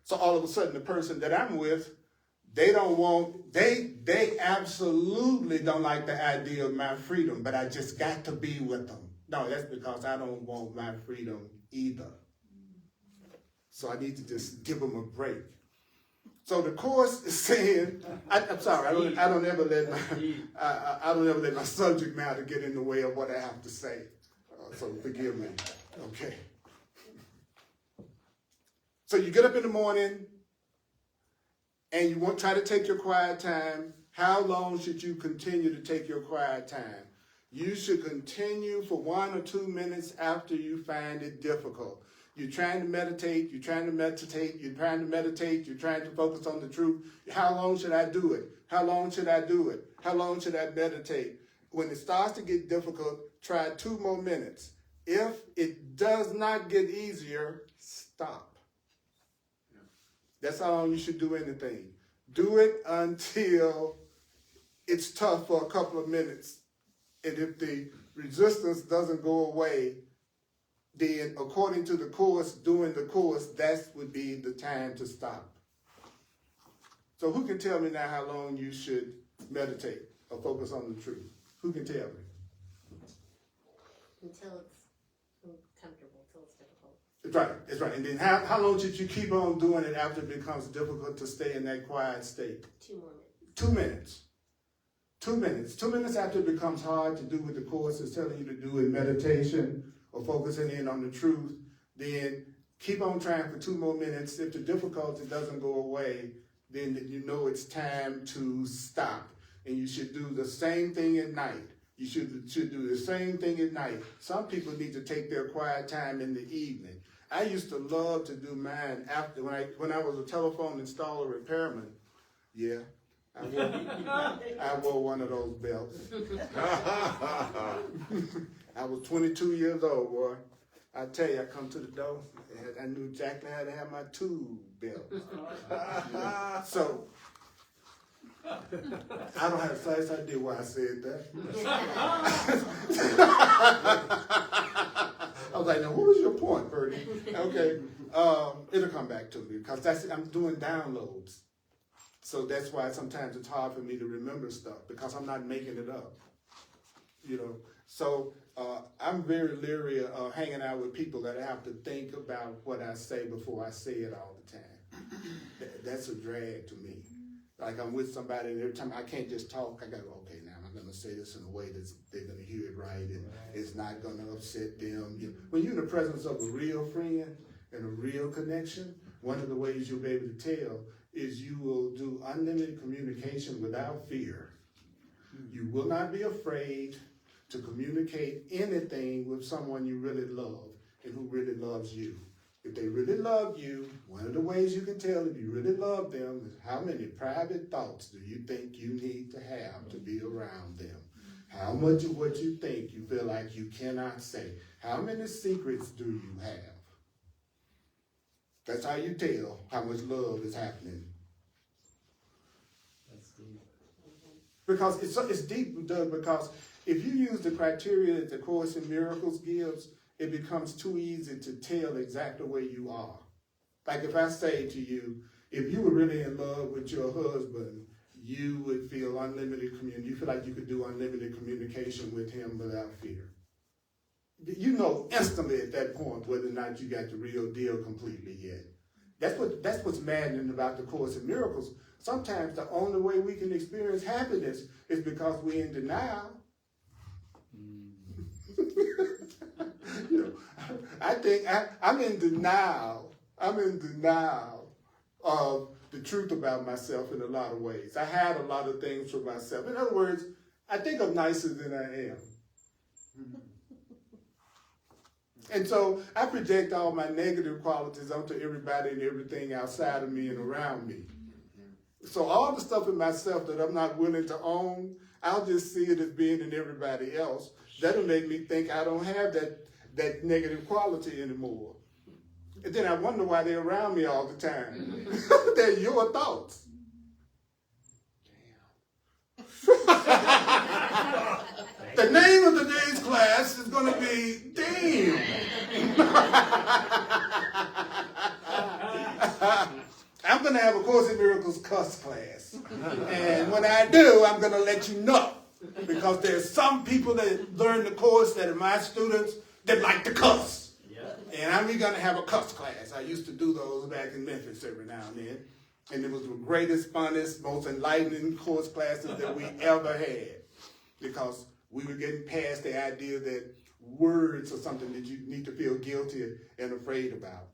So all of a sudden, the person that I'm with, they absolutely don't like the idea of my freedom, but I just got to be with them. No, that's because I don't want my freedom either. So I need to just give them a break. So the Course is saying, I'm sorry, I don't ever let my subject matter get in the way of what I have to say. So forgive me. Okay. So you get up in the morning and you try to take your quiet time. How long should you continue to take your quiet time? You should continue for 1 or 2 minutes after you find it difficult. You're trying to meditate, you're trying to focus on the truth. How long should I do it? How long should I do it? How long should I meditate? When it starts to get difficult, try 2 more minutes. If it does not get easier, stop. That's how long you should do anything. Do it until it's tough for a couple of minutes. And if the resistance doesn't go away, then according to the Course, doing the Course, that would be the time to stop. So who can tell me now how long you should meditate or focus on the truth? Who can tell me? Until it's comfortable, until it's difficult. That's right. And then how long should you keep on doing it after it becomes difficult to stay in that quiet state? 2 more minutes. 2 minutes. 2 minutes. 2 minutes after it becomes hard to do what the Course is telling you to do in meditation or focusing in on the truth, then keep on trying for 2 more minutes. If the difficulty doesn't go away, then you know it's time to stop. And you should do the same thing at night. You should do the same thing at night. Some people need to take their quiet time in the evening. I used to love to do mine after when I was a telephone installer repairman. Yeah, I wore one of those belts. I was 22 years old, boy. I tell you, I come to the door, and I knew exactly how to have my tube belt. So, I don't have the slightest idea why I said that. I was like, now what was your point, Purdy? Okay, it'll come back to me because I'm doing downloads. So that's why sometimes it's hard for me to remember stuff because I'm not making it up, you know. So I'm very leery of hanging out with people that I have to think about what I say before I say it all the time. That's a drag to me. Like I'm with somebody and every time I can't just talk, I gotta go, okay, now I'm gonna say this in a way that they're gonna hear it right and it's not gonna upset them. When you're in the presence of a real friend and a real connection, one of the ways you'll be able to tell is you will do unlimited communication without fear. You will not be afraid to communicate anything with someone you really love and who really loves you. If they really love you, one of the ways you can tell if you really love them is how many private thoughts do you think you need to have to be around them? How much of what you think you feel like you cannot say? How many secrets do you have? That's how you tell how much love is happening. That's deep. Because it's deep, Doug, because if you use the criteria that the Course in Miracles gives, it becomes too easy to tell exactly where you are. Like if I say to you, if you were really in love with your husband, you would feel unlimited communication. You feel like you could do unlimited communication with him without fear. You know instantly at that point whether or not you got the real deal completely yet. That's what's maddening about the Course in Miracles. Sometimes the only way we can experience happiness is because we're in denial. You know, I think I'm in denial. I'm in denial of the truth about myself in a lot of ways. I hide a lot of things from myself. In other words, I think I'm nicer than I am. And so I project all my negative qualities onto everybody and everything outside of me and around me. So all the stuff in myself that I'm not willing to own, I'll just see it as being in everybody else. That'll make me think I don't have that negative quality anymore. And then I wonder why they're around me all the time. They're your thoughts. The name of today's class is going to be Damn. I'm going to have a Course in Miracles cuss class. And when I do, I'm going to let you know. Because there's some people that learn the course that are my students that like to cuss. And we're going to have a cuss class. I used to do those back in Memphis every now and then. And it was the greatest, funnest, most enlightening course classes that we ever had. Because we were getting past the idea that words are something that you need to feel guilty and afraid about.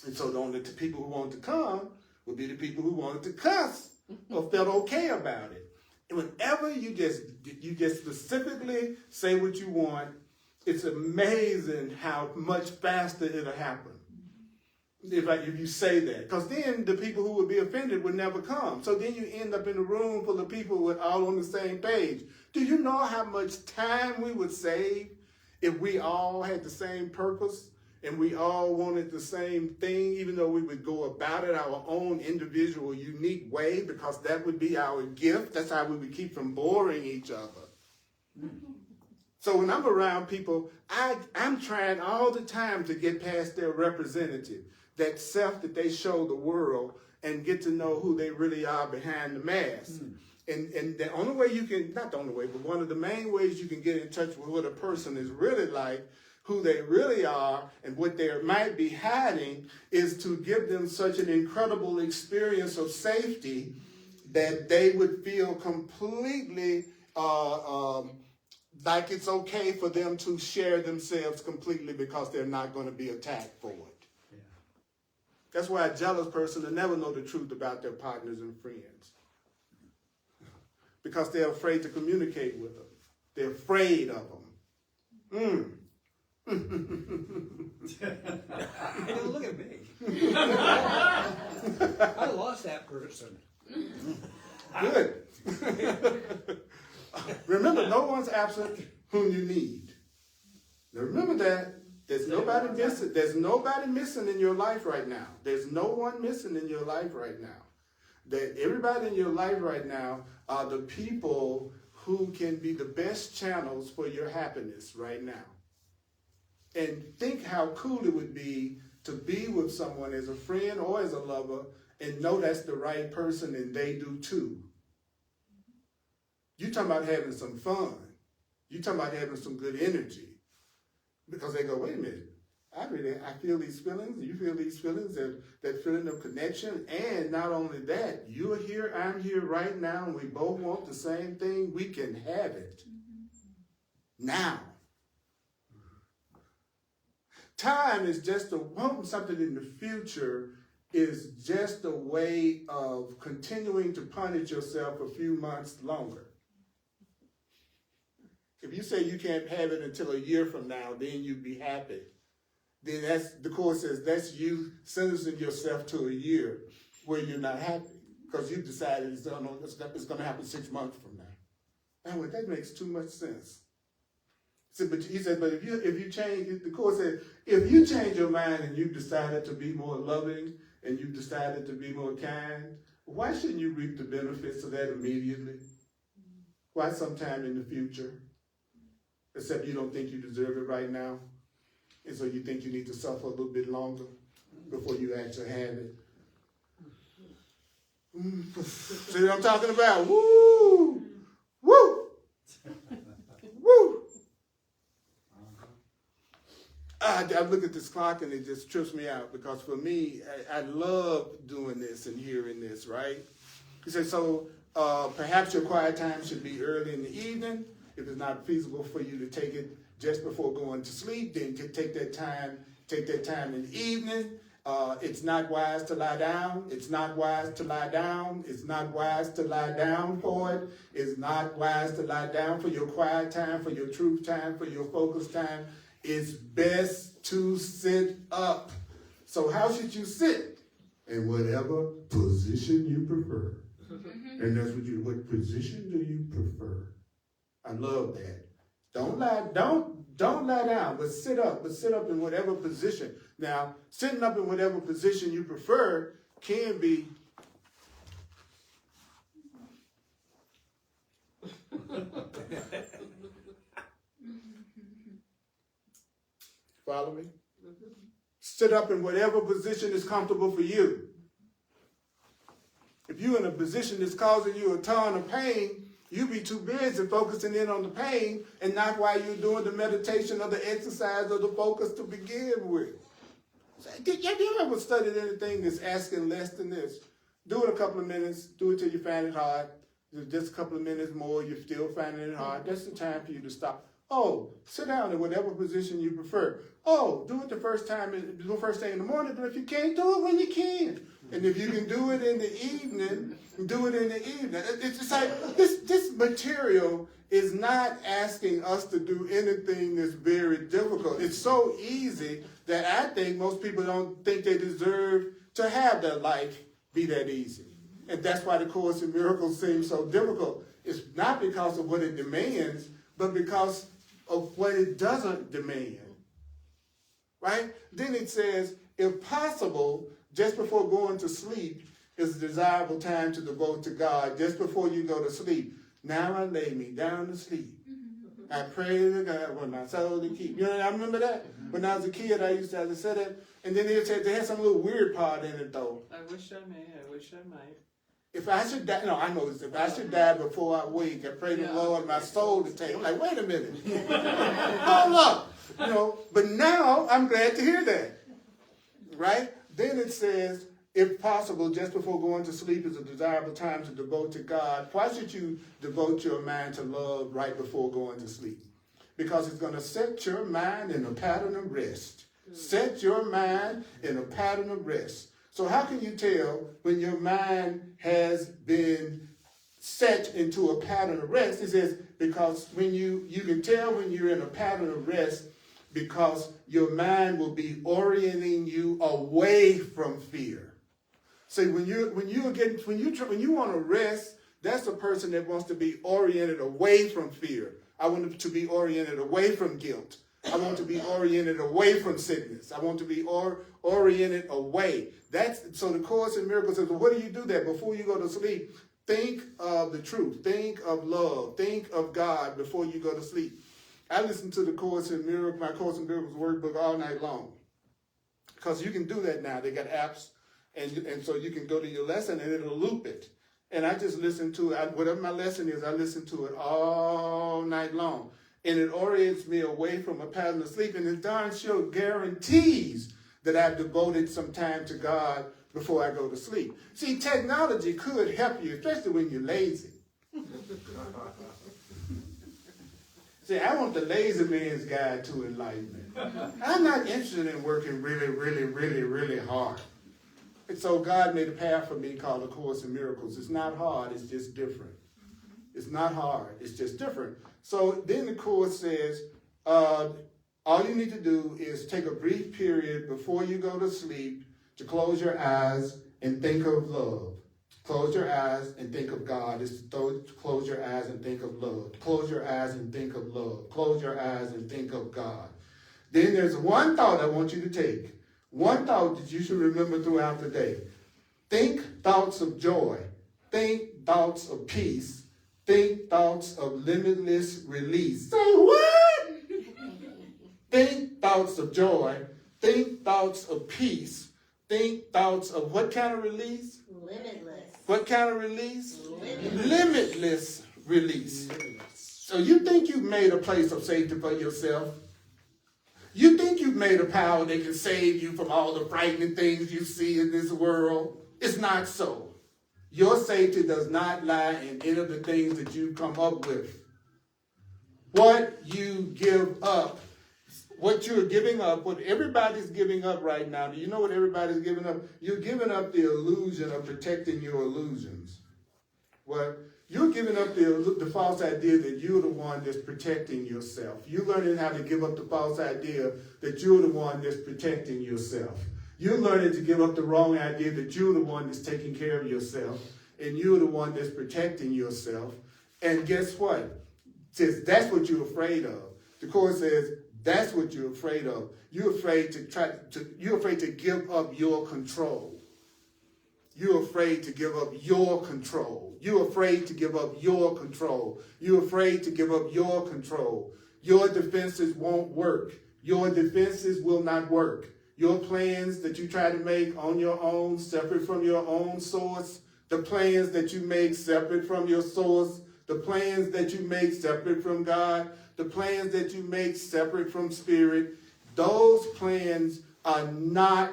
And so the only people who wanted to come would be the people who wanted to cuss or felt okay about it. And whenever you just specifically say what you want, it's amazing how much faster it'll happen if you say that. Because then the people who would be offended would never come. So then you end up in a room full of people with all on the same page. Do you know how much time we would save if we all had the same purpose and we all wanted the same thing, even though we would go about it our own individual, unique way, because that would be our gift. That's how we would keep from boring each other. So when I'm around people, I'm trying all the time to get past their representative, that self that they show the world, and get to know who they really are behind the mask. And the only way you can, not the only way, but one of the main ways you can get in touch with what a person is really like, who they really are, and what they might be hiding, is to give them such an incredible experience of safety that they would feel completely like it's okay for them to share themselves completely because they're not going to be attacked for it. Yeah. That's why a jealous person will never know the truth about their partners and friends. Because they're afraid to communicate with them. They're afraid of them. Hey, don't look at me. I lost that person. Good. Remember, no one's absent whom you need. Now remember that. There's nobody missing. There's nobody missing in your life right now. There's no one missing in your life right now. That everybody in your life right now are the people who can be the best channels for your happiness right now. And think how cool it would be to be with someone as a friend or as a lover and know that's the right person and they do too. You're talking about having some fun. You're talking about having some good energy. Because they go, wait a minute, I feel these feelings, you feel these feelings, that feeling of connection. And not only that, you're here, I'm here right now, and we both want the same thing. We can have it now. Time is just wanting something in the future is just a way of continuing to punish yourself a few months longer. If you say you can't have it until a year from now, then you'd be happy. Then the Course says that's you sentencing yourself to a year where you're not happy because you decided it's going to happen 6 months from now. That makes too much sense. So, but he said, but if you change, the Course said, if you change your mind and you've decided to be more loving and you've decided to be more kind, why shouldn't you reap the benefits of that immediately? Why sometime in the future? Except you don't think you deserve it right now. And so you think you need to suffer a little bit longer before you actually have it. See what I'm talking about? Woo! Woo! Woo! I look at this clock and it just trips me out because for me, I love doing this and hearing this, right? He said, so perhaps your quiet time should be early in the evening. If it's not feasible for you to take it just before going to sleep, then take that time in the evening. It's not wise to lie down. It's not wise to lie down. It's not wise to lie down for it. It's not wise to lie down for your quiet time, for your truth time, for your focus time. It's best to sit up. So how should you sit? In whatever position you prefer. And that's what position do you prefer? I love that. Don't lie down, but sit up in whatever position. Now, sitting up in whatever position you prefer can be follow me? Sit up in whatever position is comfortable for you. If you're in a position that's causing you a ton of pain, you be too busy focusing in on the pain and not while you're doing the meditation or the exercise or the focus to begin with. So, have you ever studied anything that's asking less than this? Do it a couple of minutes. Do it till you find it hard. Just a couple of minutes more, you're still finding it hard. That's the time for you to stop. Oh, sit down in whatever position you prefer. Oh, do it the first thing in the morning, but if you can't, do it when you can. And if you can do it in the evening, do it in the evening. It's just like this material is not asking us to do anything that's very difficult. It's so easy that I think most people don't think they deserve to have their life be that easy. And that's why the Course in Miracles seems so difficult. It's not because of what it demands, but because of what it doesn't demand. Right? Then it says, if possible, just before going to sleep is a desirable time to devote to God, just before you go to sleep. Now I lay me down to sleep. I pray to God when my soul to keep. You know, I remember that? When I was a kid, I used to have to say that. And then they had some little weird part in it, though. I wish I might. If I should die, no, I know this. If I should die before I wake, I pray to the Lord my soul to take. I'm like, wait a minute. Hold up. You know, but now I'm glad to hear that. Right? Then it says, if possible, just before going to sleep is a desirable time to devote to God. Why should you devote your mind to love right before going to sleep? Because it's going to set your mind in a pattern of rest. Set your mind in a pattern of rest. So how can you tell when your mind has been set into a pattern of rest? It says, because when you can tell when you're in a pattern of rest because your mind will be orienting you away from fear. See, when you want to rest, that's a person that wants to be oriented away from fear. I want to be oriented away from guilt. I want to be oriented away from sickness. I want to be oriented away. So the Course in Miracles says, well, what do you do that before you go to sleep? Think of the truth. Think of love. Think of God before you go to sleep. I listen to the Course in Miracles, my Course in Miracles workbook all night long. Because you can do that now. They got apps, and so you can go to your lesson and it'll loop it. And I just listen to it. Whatever my lesson is, I listen to it all night long. And it orients me away from a pattern of sleep. And it darn sure guarantees that I've devoted some time to God before I go to sleep. See, technology could help you, especially when you're lazy. See, I want the lazy man's guide to enlightenment. I'm not interested in working really, really, really, really hard. And so God made a path for me called the Course in Miracles. It's not hard, it's just different. It's not hard, it's just different. So then the Course says, all you need to do is take a brief period before you go to sleep to close your eyes and think of love. Close your eyes and think of God. It's to close your eyes and think of love. Close your eyes and think of love. Close your eyes and think of God. Then there's one thought I want you to take. One thought that you should remember throughout the day. Think thoughts of joy. Think thoughts of peace. Think thoughts of limitless release. Say what? Think thoughts of joy. Think thoughts of peace. Think thoughts of what kind of release? Limitless. What kind of release? Limitless. Limitless release. So you think you've made a place of safety for yourself? You think you've made a power that can save you from all the frightening things you see in this world? It's not so. Your safety does not lie in any of the things that you come up with. What you give up, what you're giving up, what everybody's giving up right now, do you know what everybody's giving up? You're giving up the illusion of protecting your illusions. What? You're giving up the false idea that you're the one that's protecting yourself. You're learning how to give up the false idea that you're the one that's protecting yourself. You're learning to give up the wrong idea that you're the one that's taking care of yourself and you're the one that's protecting yourself. And guess what? Says that's what you're afraid of. The Course says that's what you're afraid of. You're afraid to give up your control. You're afraid to give up your control. You're afraid to give up your control. You're afraid to give up your control. Your defenses won't work. Your defenses will not work. Your plans that you try to make on your own, separate from your own source, the plans that you make separate from your source, the plans that you make separate from God, the plans that you make separate from Spirit, those plans are not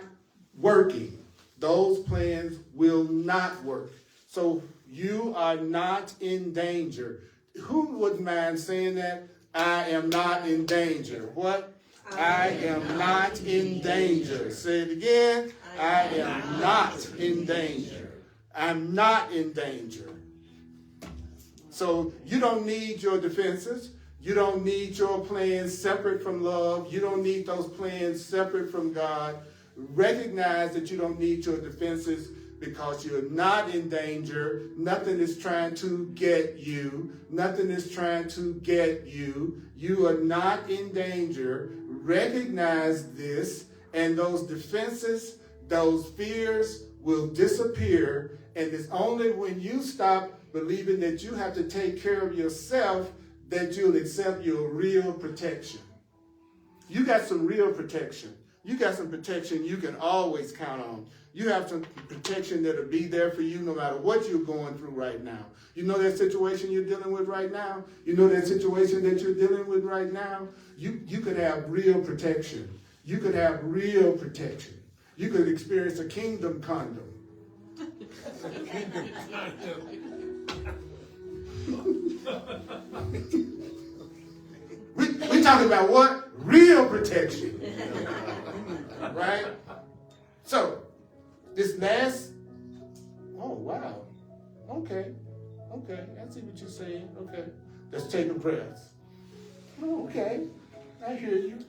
working. Those plans will not work. So you are not in danger. Who wouldn't mind saying that? I am not in danger. What? I am not in danger. Say it again. I am not in danger. I'm not in danger. So you don't need your defenses. You don't need your plans separate from love. You don't need those plans separate from God. Recognize that you don't need your defenses because you're not in danger. Nothing is trying to get you. Nothing is trying to get you. You are not in danger. Recognize this, and those defenses, those fears will disappear. And it's only when you stop believing that you have to take care of yourself that you'll accept your real protection. You got some real protection. You got some protection you can always count on. You have some protection that'll be there for you no matter what you're going through right now. You know that situation you're dealing with right now? You know that situation that you're dealing with right now? You could have real protection. You could have real protection. You could experience a kingdom condom. We talking about what? Real protection. Right? So, this last, oh, wow. Okay. I see what you're saying. Okay. Let's take a breath. Oh, okay. I hear you.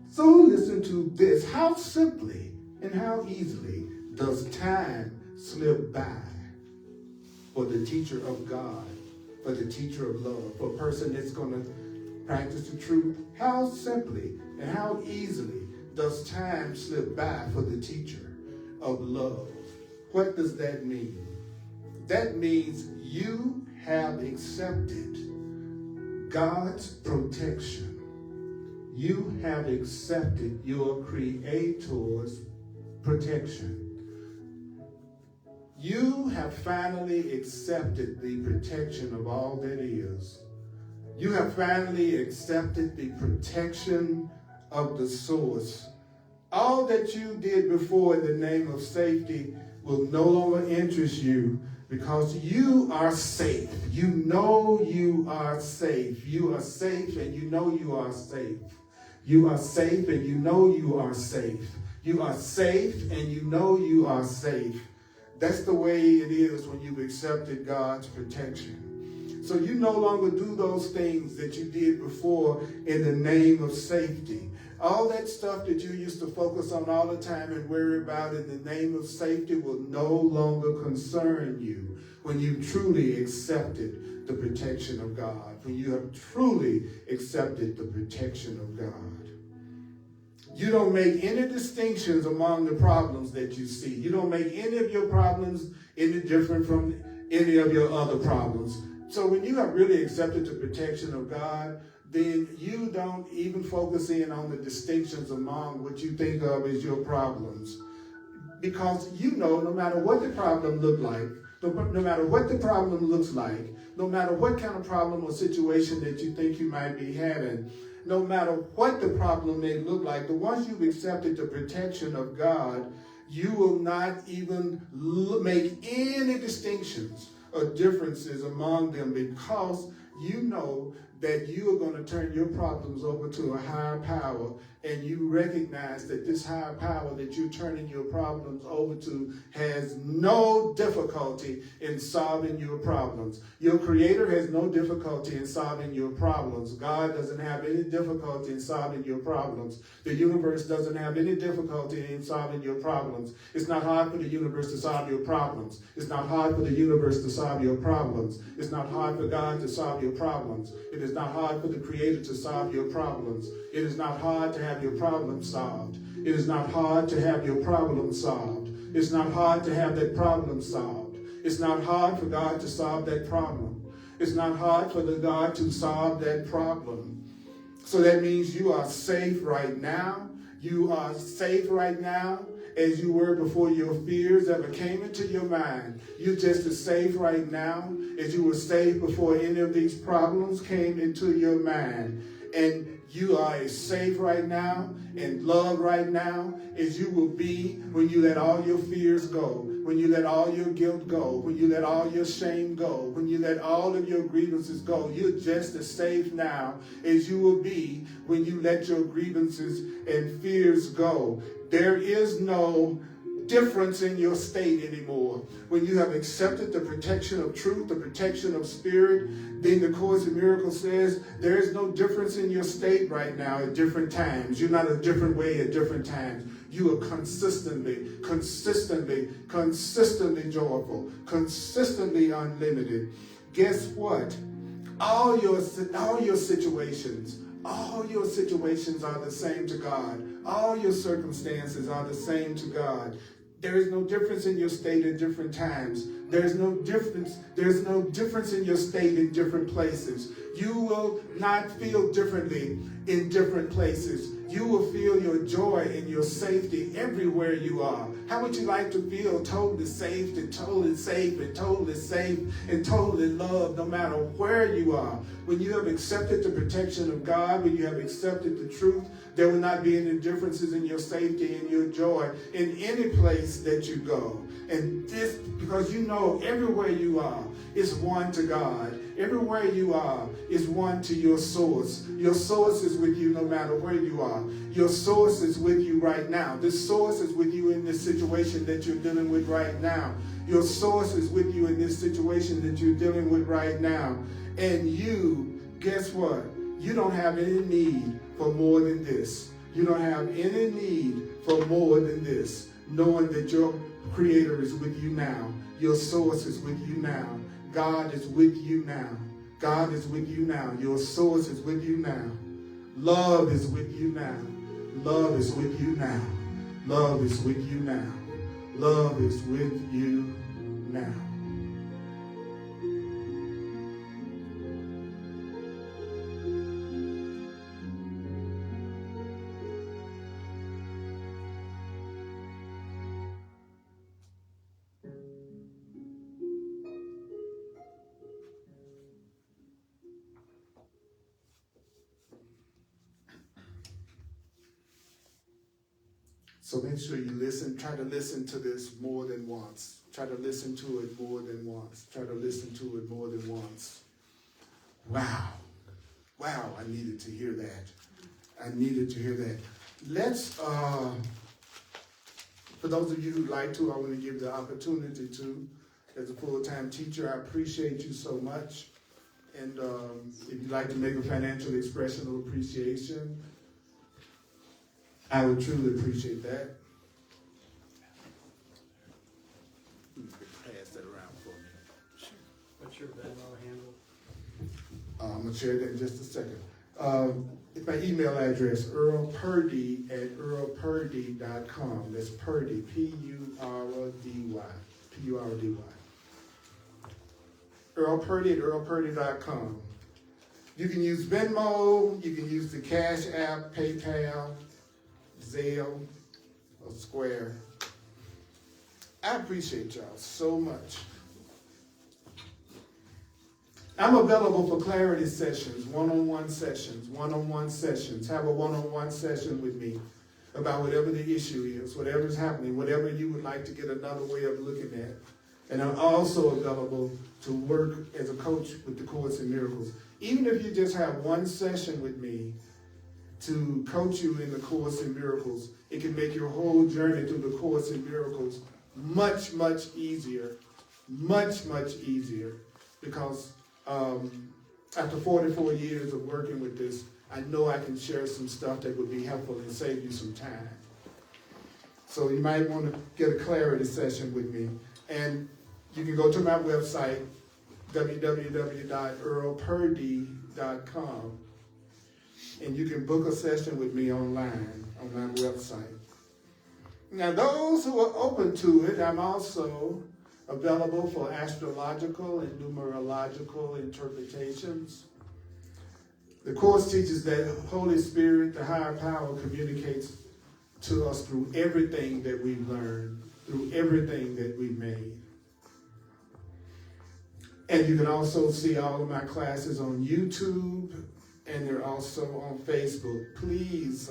So listen to this. How simply and how easily does time slip by for the teacher of God, for the teacher of love, for a person that's going to practice the truth? How simply and how easily does time slip by for the teacher of love? What does that mean? That means you have accepted God's protection. You have accepted your Creator's protection. You have finally accepted the protection of all that is. You have finally accepted the protection of the source. All that you did before in the name of safety will no longer interest you because you are safe. You know you are safe. You are safe and you know you are safe. You are safe and you know you are safe. You are safe and you know you are safe. That's the way it is when you've accepted God's protection. So you no longer do those things that you did before in the name of safety. All that stuff that you used to focus on all the time and worry about in the name of safety will no longer concern you when you truly accepted the protection of God, when you have truly accepted the protection of God. You don't make any distinctions among the problems that you see. You don't make any of your problems any different from any of your other problems. So when you have really accepted the protection of God, then you don't even focus in on the distinctions among what you think of as your problems. Because you know no matter what the problem look like, no matter what the problem looks like, no matter what kind of problem or situation that you think you might be having, no matter what the problem may look like, the once you've accepted the protection of God, you will not even make any distinctions or differences among them, because you know that you are going to turn your problems over to a higher power, and you recognize that this higher power that you're turning your problems over to has no difficulty in solving your problems. Your Creator has no difficulty in solving your problems. God doesn't have any difficulty in solving your problems. The universe doesn't have any difficulty in solving your problems. It's not hard for the universe to solve your problems. It's not hard for the universe to solve your problems. It's not hard for God to solve your problems. It is not hard for the Creator to solve your problems. It is not hard to have your problems solved. It is not hard to have your problem solved. It's not hard to have that problem solved. It's not hard for God to solve that problem. It's not hard for the God to solve that problem. So that means you are safe right now. You are safe right now as you were before your fears ever came into your mind. You're just as safe right now as you were safe before any of these problems came into your mind. And you are as safe right now and loved right now as you will be when you let all your fears go, when you let all your guilt go, when you let all your shame go, when you let all of your grievances go. You're just as safe now as you will be when you let your grievances and fears go. There is no difference in your state anymore. When you have accepted the protection of truth, the protection of spirit, then the Course in Miracles says there is no difference in your state right now at different times. You're not a different way at different times. You are consistently joyful, consistently unlimited. Guess what? All your situations are the same to God. All your circumstances are the same to God. There is no difference in your state at different times. There's no difference in your state in different places. You will not feel differently in different places. You will feel your joy and your safety everywhere you are. How would you like to feel totally safe and totally safe and totally safe and totally loved no matter where you are? When you have accepted the protection of God, when you have accepted the truth, there will not be any differences in your safety and your joy in any place that you go. And this, because you know everywhere you are is one to God. Everywhere you are is one to your source. Your source is with you no matter where you are. Your source is with you right now. This source is with you in this situation that you're dealing with right now. Your source is with you in this situation that you're dealing with right now. And you, guess what? You don't have any need for more than this. You don't have any need for more than this, knowing that your Creator is with you now. Your source is with you now. God is with you now. God is with you now. Your source is with you now. Love is with you now. Love is with you now. Love is with you now. Love is with you now. So make sure you listen. Try to listen to this more than once. Try to listen to it more than once. Try to listen to it more than once. Wow. Wow, I needed to hear that. I needed to hear that. Let's, for those of you who'd like to, I want to give the opportunity to, as a full-time teacher, I appreciate you so much. And if you'd like to make a financial expression of appreciation, I would truly appreciate that. You can pass that around for me. What's your Venmo handle? I'm going to share that in just a second. It's my email address, earlpurdy@earlpurdy.com. That's Purdy, P-U-R-D-Y. P-U-R-D-Y. earlpurdy@earlpurdy.com. You can use Venmo, you can use the Cash App, PayPal, Zelle, or Square. I appreciate y'all so much. I'm available for clarity sessions, one-on-one sessions. Have a one-on-one session with me about whatever the issue is, whatever's happening, whatever you would like to get another way of looking at. And I'm also available to work as a coach with the Course in Miracles. Even if you just have one session with me to coach you in the Course in Miracles, it can make your whole journey through the Course in Miracles much, much easier. Much, much easier. Because after 44 years of working with this, I know I can share some stuff that would be helpful and save you some time. So you might want to get a clarity session with me. And you can go to my website, www.earlpurdy.com, and you can book a session with me online on my website. Now, those who are open to it, I'm also available for astrological and numerological interpretations. The Course teaches that the Holy Spirit, the higher power, communicates to us through everything that we've learned, through everything that we've made. And you can also see all of my classes on YouTube, and they're also on Facebook. Please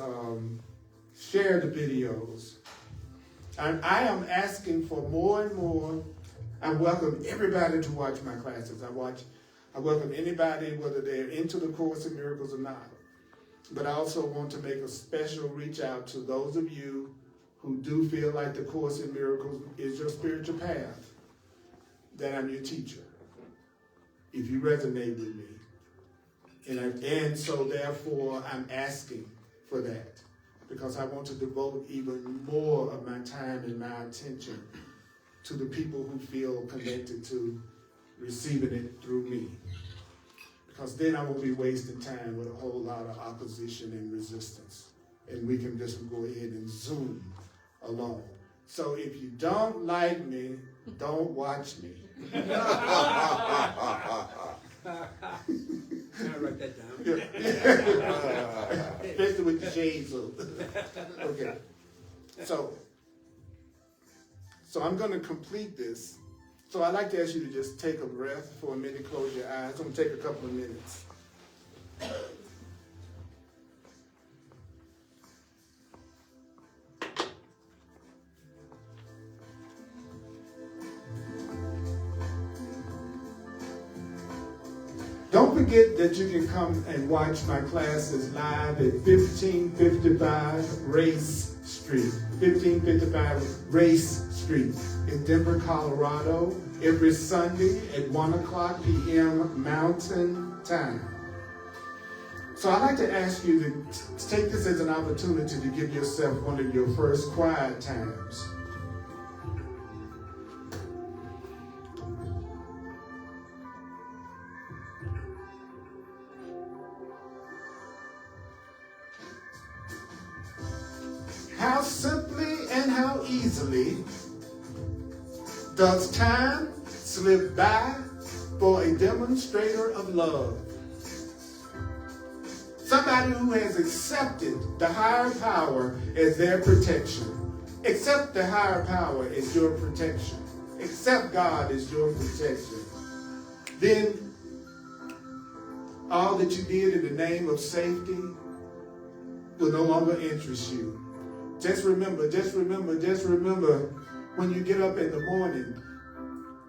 share the videos. And I am asking for more and more. I welcome everybody to watch my classes. I welcome anybody, whether they're into the Course in Miracles or not. But I also want to make a special reach out to those of you who do feel like the Course in Miracles is your spiritual path, that I'm your teacher, if you resonate with me. And so therefore I'm asking for that, because I want to devote even more of my time and my attention to the people who feel connected to receiving it through me. Because then I won't be wasting time with a whole lot of opposition and resistance. And we can just go ahead and zoom along. So if you don't like me, don't watch me. Can I write that down? Especially with the shades on. Okay. So I'm going to complete this. So I'd like to ask you to just take a breath for a minute, close your eyes. It's going to take a couple of minutes. Don't forget that you can come and watch my classes live at 1555 Race Street. 1555 Race Street in Denver, Colorado, every Sunday at 1:00 p.m. Mountain Time. So I'd like to ask you to take this as an opportunity to give yourself one of your first quiet times. How simply and how easily does time slip by for a demonstrator of love? Somebody who has accepted the higher power as their protection. Accept the higher power as your protection. Accept God as your protection. Then all that you did in the name of safety will no longer interest you. Just remember when you get up in the morning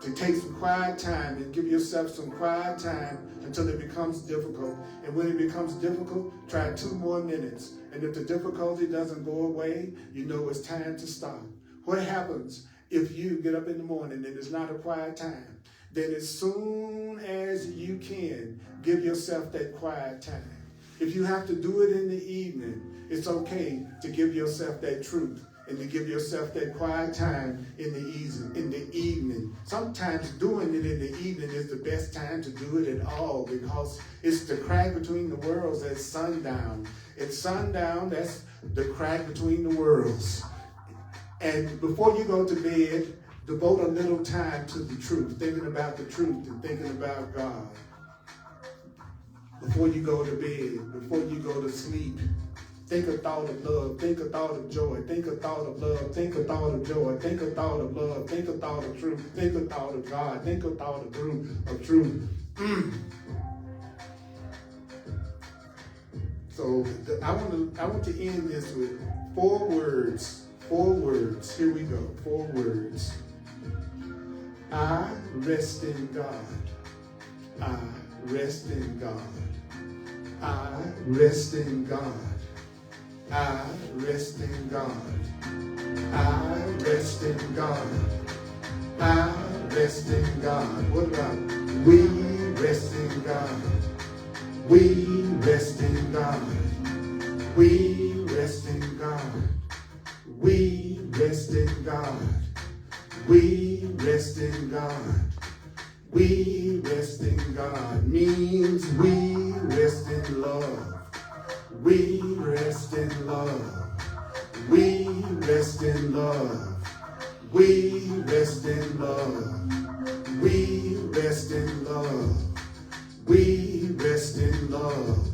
to take some quiet time and give yourself some quiet time until it becomes difficult. And when it becomes difficult, try 2 more minutes. And if the difficulty doesn't go away, you know it's time to stop. What happens if you get up in the morning and it's not a quiet time? then as soon as you can, give yourself that quiet time. If you have to do it in the evening, it's okay to give yourself that truth and to give yourself that quiet time in the evening. Sometimes doing it in the evening is the best time to do it at all, because it's the crack between the worlds at sundown. At sundown, that's the crack between the worlds. And before you go to bed, devote a little time to the truth, thinking about the truth and thinking about God. Before you go to bed, before you go to sleep, think a thought of love, think a thought of joy, think a thought of love, think a thought of joy, think a thought of love, think a thought of truth, think a thought of God, think a thought of truth. So I want to end this with 4 words. 4 words. Here we go. 4 words. I rest in God. I rest in God. I rest in God. I rest in God. I rest in God. I rest in God. What about we rest in God? We rest in God. We rest in God. We rest in God. We rest in God. We rest in God means we rest in love. We rest in love. We rest in love. We rest in love. We rest in love. We rest in love.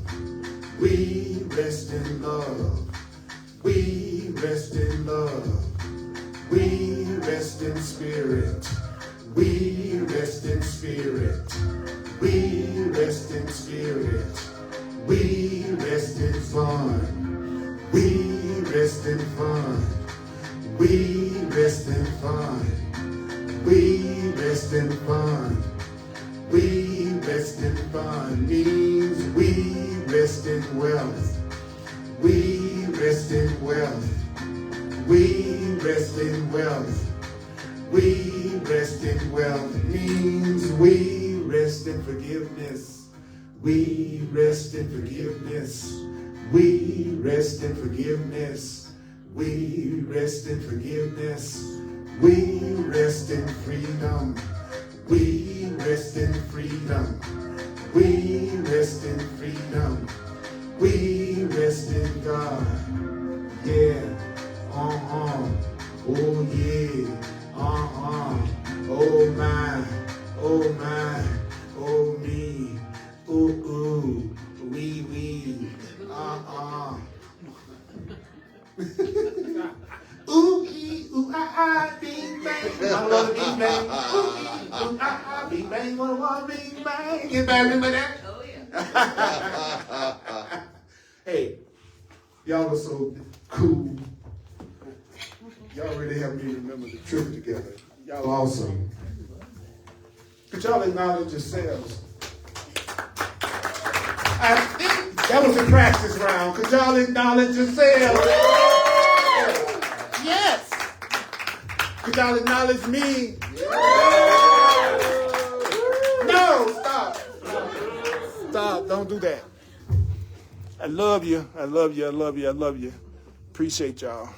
We rest in love. We rest in love. We rest in spirit. We rest in spirit. We rest in spirit. We rest in fun. We rest in fun. We rest in fun. We rest in fun. We rest in fun means we rest in wealth. We rest in wealth. We rest in wealth. We rest in wealth means we rest in forgiveness. We rest in forgiveness. We rest in forgiveness. We rest in forgiveness. We rest in freedom. We rest in freedom. We rest in freedom. We rest in God. Yeah. Oh yeah. Oh my. Oh my. Oh me. Ooh. Wee. Ooh, ooh, bing, bang. I wanna bing, bang. Ooh, bing, bang. Wanna bing, bang. Get back with that? Oh, yeah. Hey, y'all were so cool. Y'all really helped me remember the trip together. Y'all awesome. Could y'all acknowledge yourselves? I think that was a practice round. Could y'all acknowledge yourselves? Yes. Could y'all acknowledge me? No, stop. Stop. Don't do that. I love you. Appreciate y'all.